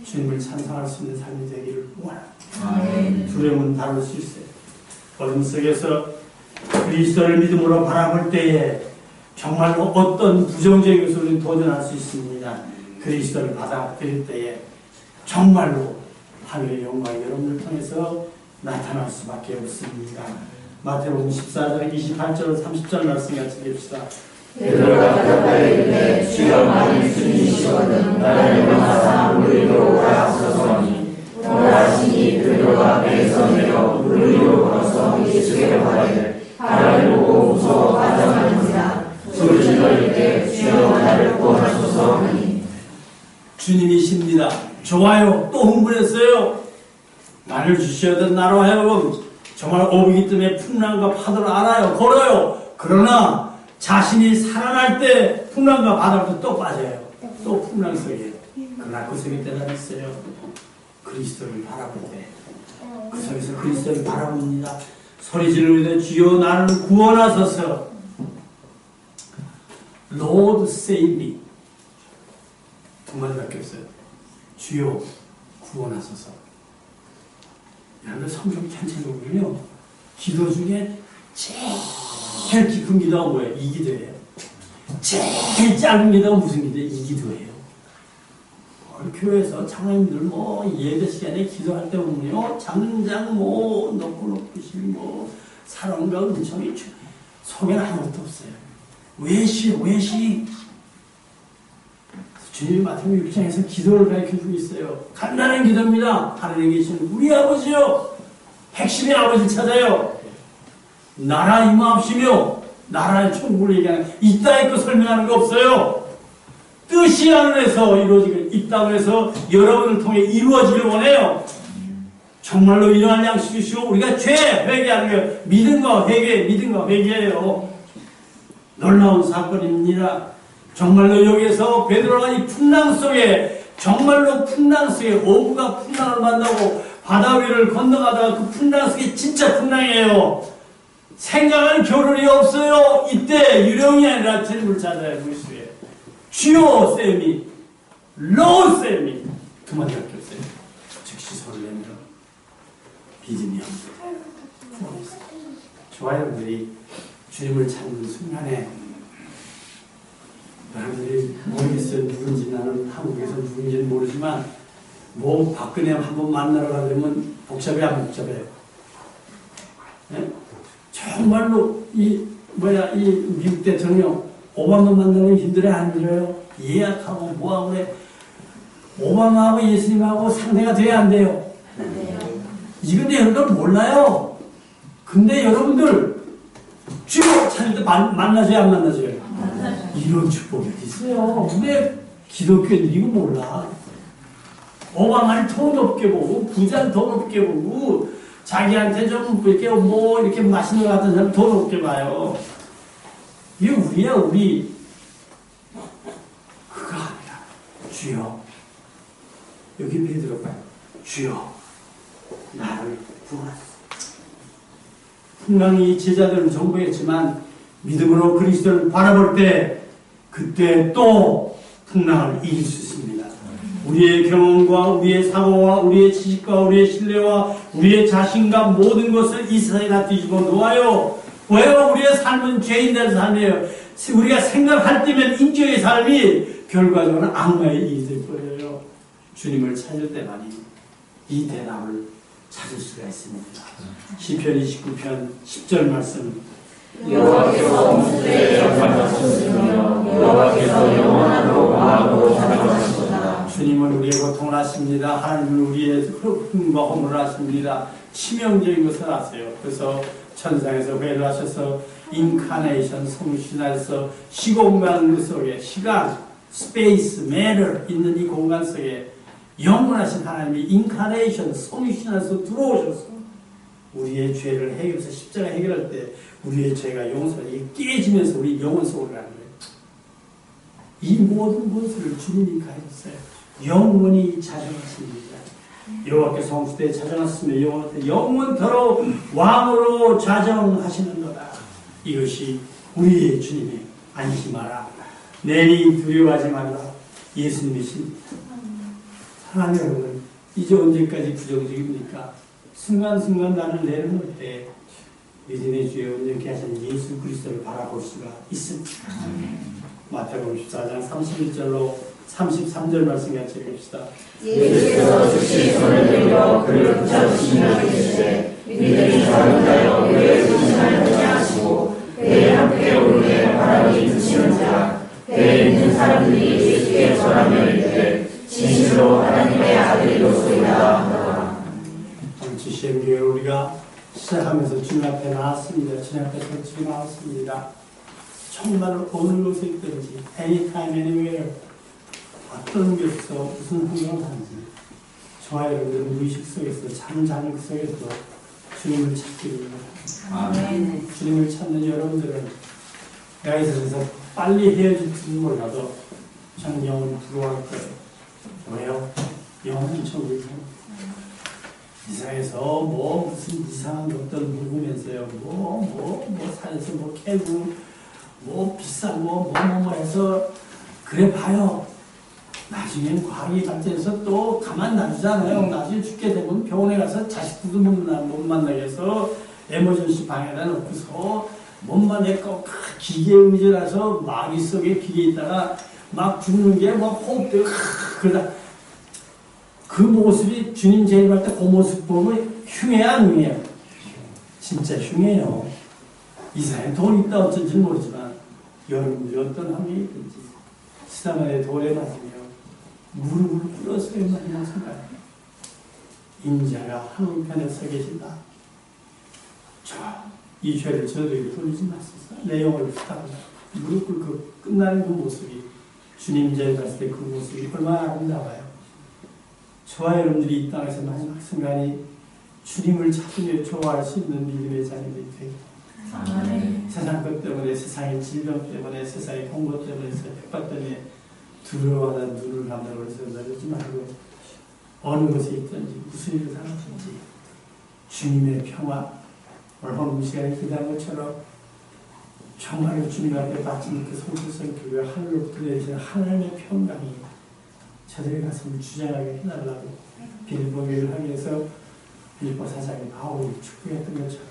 주님을 찬송할 수 있는 삶이 되기를 원합니다. 두려움은 다룰 수 있어요. 어둠 속에서 그리스도를 믿음으로 바라볼 때에 정말로 어떤 부정적인 요소를 도전할 수 있습니다. 그리스도를 받아들일 때에 정말로 하늘의 영광이 여러분을 통해서 나타날 수밖에 없습니다. 마태복음 14장 28절 30절 말씀 같이 읽읍시다. 베드로가 대답하여 이르되 주여 만일 주님이시거든 나를 용하사 물위로 오라 하소서니. 오라 하시니 베드로가 배에서 내려 물 위로 걸어서 예수께로 가되 바다를 보고 무서워 가장하는지라. 소리질러 이르되 주여 나를 구원하소서 하니. 주님이십니다. 좋아요. 또 흥분했어요. 말을 주셔야 나로 하여금 정말 오르기 때문에 풍랑과 파도를 알아요. 걸어요. 그러나 자신이 살아날 때 풍랑과 바다부터 또 빠져요. 또 풍랑 속에. 그러나 그 속에 때가 있어요. 그리스도를 바라볼 때. 그 속에서 그리스도를 바라봅니다. 소리 지르는데 주여 나를 구원하소서. Lord save me. 두 마디밖에 없어요. 주여 구원하소서. 여러분 성경 천천히 보면요. 기도 중에 제일 깊은 기도가 뭐예요? 이 기도예요. 제일 짧은 기도가 무슨 기도예요? 이 기도예요. 교회에서 장로님들 예배 시간에 기도할 때 보면요. 장장 높으시 사랑과 은총이 속에는 아무것도 없어요. 외시. 주님이 마태복음 6장에서 기도를 가르쳐주고 있어요. 간단한 기도입니다. 하늘에 계신 우리 아버지요. 핵심의 아버지를 찾아요. 나라 임하옵시며 나라의 천국을 얘기하는 이따위 거 설명하는 거 없어요. 뜻이 하늘에서 이루어지고 있다고 해서 여러분을 통해 이루어지길 원해요. 정말로 일어날 양식을 주시고 우리가 죄 회개하는 게 믿음과 회개, 믿음과 회개예요. 놀라운 사건입니다. 정말로 여기에서 베드로가 이 풍랑 속에 정말로 풍랑 속에 어부가 풍랑을 만나고 바다 위를 건너가다가 그 풍랑 속에 진짜 풍랑이에요. 생각하는 겨를이 없어요. 이때 유령이 아니라 주님을 찾아야 물속에 주여 쌤이 로 쌤이 그만 잡혔어요. 즉시 손을 내밀어 믿음이 없어요. 저와 여러분들이 주님을 찾는 순간에 여러분들이 모르겠어요. 누군지 나는 한국에서 누군지는 모르지만 뭐 박근혜 한번 만나러 가려면 복잡해 안 복잡해요? 네? 정말로 이 미국 대통령 오바마 만나면 힘들어요 안 힘들어요? 예약하고 뭐하고 그래. 오바마하고 예수님하고 상대가 돼야 안 돼요? 이근데 여러분들 몰라요. 근데 여러분들 주여 찾을 때 만나줘야 안 만나줘요? 이런 축복이 있어요. 근데 기독교는 이거 몰라. 오바마를 더 높게 보고 부자를 더 높게 보고 자기한테 좀 이렇게 뭐 이렇게 맛있는 것 같은 사람 더 높게 봐요. 이게 우리야 우리. 그거 아니라 주여 여기 베드로가 주여 나를 구하소서. 풍랑이 제자들은 정보했지만 믿음으로 그리스도를 바라볼 때 그때 또 풍랑을 이길 수 있습니다. 우리의 경험과 우리의 사고와 우리의 지식과 우리의 신뢰와 우리의 자신감 모든 것을 이 세상에다 뒤집어 놓아요. 왜요? 우리의 삶은 죄인들의 삶이에요. 우리가 생각할 때면 인조의 삶이 결과적으로 악마의 일이 될 거예요. 주님을 찾을 때만이 이 대답을 찾을 수가 있습니다. 시편 29편 10절 말씀 여호와께서 홍수에 역사하셨으며 여호와께서 영원하로 왕으로 찾아가시도다. 주님은 우리의 고통을 아십니다. 하나님은 우리의 흠과 허물을 아십니다. 치명적인 것을 아세요. 그래서 천상에서 회를 하셔서 인카네이션 성신하여서 시공간 속에 시간, 스페이스, 매터 있는 이 공간 속에 영원하신 하나님이 인카네이션 성신하여서 들어오셔서 우리의 죄를 해결해서 십자가 해결할 때 우리의 죄가 용서가 깨지면서 우리 영혼 속으로 가는 거예요. 이 모든 것을 주님이 가졌어요. 영원히 자정하십니다. 여호와께서 홍수대에 자정하시며 영원토록 왕으로 자정하시는 거다. 이것이 우리의 주님의 안심하라. 내니 두려워하지 말라. 예수님이십니다. 사랑하는 여러분, 이제 언제까지 부정적입니까? 순간순간 나를 내려놓을 때 믿음의 주여 온전케 하신 예수 그리스도를 바라볼 수가 있습니다. 마태복음 14장 31절로 33절 말씀 같이 읽읍시다. 예수께서 즉시 손을 들어 그를 붙잡으시며 계시되 믿음이 작은 자여 왜 불신을 하시고 배에 함께 오르되 바람이 드시는지라. 배에 있는 사람들이 예수께 절하며 이르되 진실로 하나님의 아들이로소이다 하더라. GCM 교회 우리가 시작하면서 주님 앞에 나왔습니다. 주님 앞에 솔직히 나왔습니다. 정말 어느 곳에 있든지 anytime, anywhere 어떤 곳에서 무슨 환경을 하는지 저와 여러분들은 무의식 속에서 잠자는 속에서도 주님을 찾기를 원합니다. 주님을 찾는 여러분들은 내가 이 세상에서 빨리 헤어질지는 몰라도 전 영원히 부러워할 거예요. 왜요? 영원히 천국에 이 세상에서 뭐 무슨 이상한 것들 묵으면서요. 산에서 캐고 비싼 뭐 해서 그래 봐요. 나중엔 과학이 발전해서 또 가만 놔두잖아요. 나중에 죽게 되면 병원에 가서 자식들도 못 만나게 해서 에머전시 방에다 놓고서 몸만 내꺼 기계에 의존해서 마귀 속에 기계에 있다가 막 죽는 게 막 호흡되고 그러다 그 모습이 주님 재림할 때 그 모습 보면 흉해야 안 흉해요? 진짜 흉해요. 이 세상에 돈 있다 어쩐지 모르지만 여러분들이 어떤 환경이 있든지 시다만에 돌에 맞으며 무릎을 꿇어서의 마지막 순간 인자가 하늘편에 서 계신다. 이 죄를 저들에게 돌리지 마소서. 내 영혼을 부탁합니다. 무릎 꿇고 끝나는 그 모습이 주님 자리에 갔을 때 그 모습이 얼마나 아름다워요. 저와 여러분들이 이 땅에서 마지막 순간이 주님을 찾으며 좋아할 수 있는 믿음의 자리들이 되고, 세상 것 때문에, 세상의 질병 때문에, 세상의 공고 때문에, 핍박 때문에 두려워하는 눈을 감다고 해서 내리지 말고, 어느 곳에 있든지 무슨 일을 당하든지 주님의 평화, 오늘 헌금 시간에 기도한 것처럼 정말로 주님 앞에 바친 그 성실성 교회 하늘로부터 내리시는 하나님의 평강이 저들의 가슴을 주장하게 해달라고 빌보 교회를 하기 위해서 빌보 사장이 바울이 축복했던 것처럼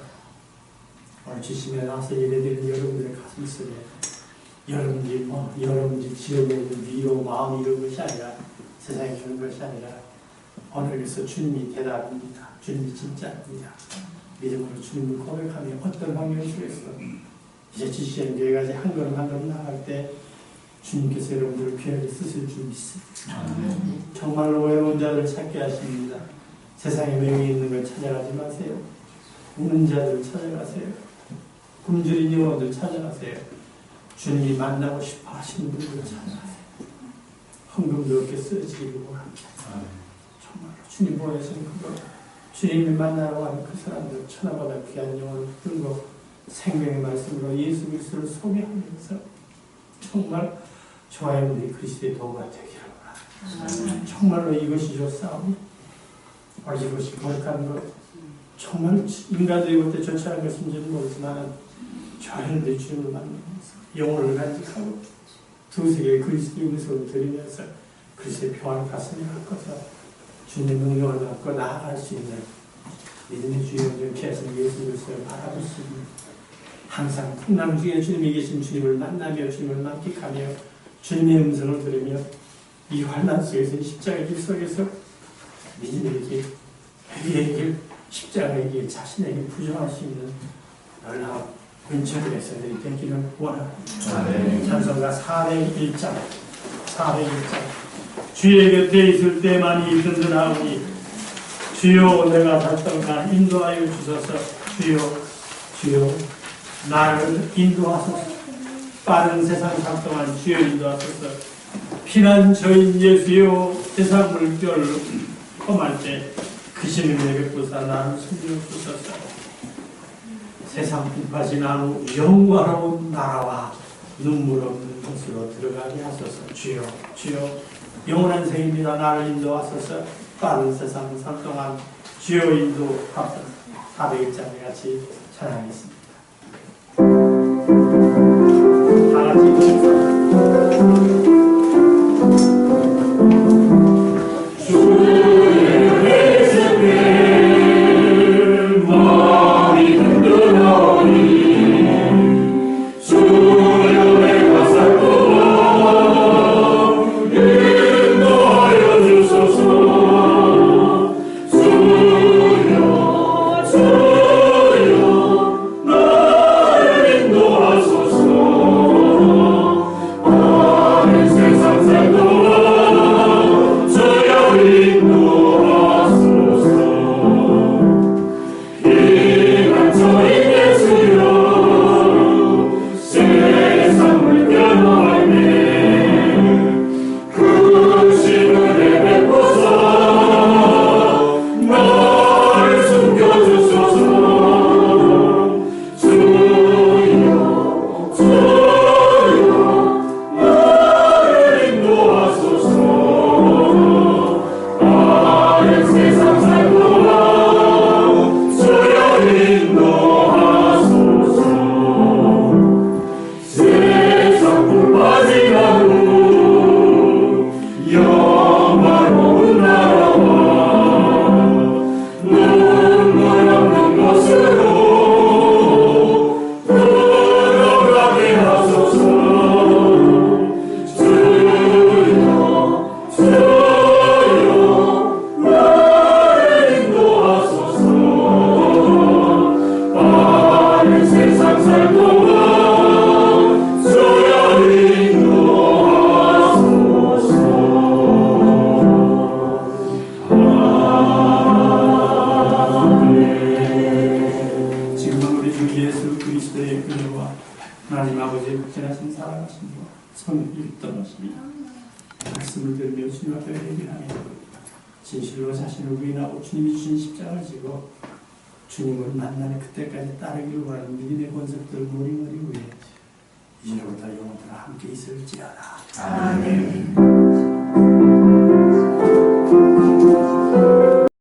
오늘 주심에 나와서 예배드리는 여러분들의 가슴 속에 여러분들이 지어내는 위로 마음 이런 것이 아니라 세상에 주는 것이 아니라 오늘에서 주님이 대답입니다. 주님이 진짜입니다. 믿음으로 주님을 고백하며 어떤 환경 속에서 이제 GCN 교회가 이제 한 걸음 한 걸음 나갈 때 주님께서 여러분들을 귀하게 쓰실 줄 믿습니다. 정말로 외로운 자들을 찾게 하십니다. 세상에 명예 있는 걸 찾아가지 마세요. 우는 자들을 찾아가세요. 굶주린 영혼들 찾아가세요. 주님이 만나고 싶어 하시는 분들을 찾아가세요. 헌금도 없게 쓰여지기를 원합니다. 정말로 주님 보내시는 그거 주님을 만나러 가는 그 사람들 천하보다 귀한 영혼을 들고 생명의 말씀으로 예수 그리스도를 소개하면서 정말 저와 여러분들이 그리스도의 도구가 되기를 원합니다. 정말로 이것이 좋사오니 이것이 거룩한 것 정말 인간들이 볼 때 좋지 않은 것인지는 모르지만 저와 여러분들이 주님을 만나면서 영혼을 간직하고 두세 개의 그리스도의 음성을 들으면서 그리스도의 평안을 가슴에 갖고서 주님의 능력을 갖고 나아갈 수 있는 믿음의 주여 피하신 예수 그리스도를 바라볼 수 있는 항상 풍랑 중에 주님이 계신 주님을 만나며 주님을 만끽하며 주님의 음성을 들으며 이 환난 속에서 십자가의 길 속에서 믿음의 길, 회개의 길, 십자가의 길, 자신에게 부정할 수 있는 놀라운 근처의 백성들이 되기를 원합니다. 찬송가 401장 주의 곁에 있을 때만이 든든하오니 주여 내가 달던가 인도하여 주소서. 주여 나를 인도하소서. 빠른 세상 상 동안 주여 인도하소서. 피난 저인 예수여 세상 물결 험할 때 그 심히 내게 부사 나를 숨겨 주소서. 세상 빛과 지난 후 영화로운 나라와 눈물 없는 곳으로 들어가게 하소서. 주여 영원한 생입니다. 나를 인도하소서. 빠른 세상 상 동안 주여 인도하소서. 401장에 같이 찬양하겠습니다. 주여 온전하신 살아가신 손을 떨어지며 말씀을 들으며 주님 앞에 회개하며 진실로 자신을 부인하고 주님이 주신 십자가를 지고 주님을 만나는 그때까지 따르기를 바라는 믿음의 권속들 모리모리 위에 이제로부터 영원토록 함께 있을지어다. 아멘.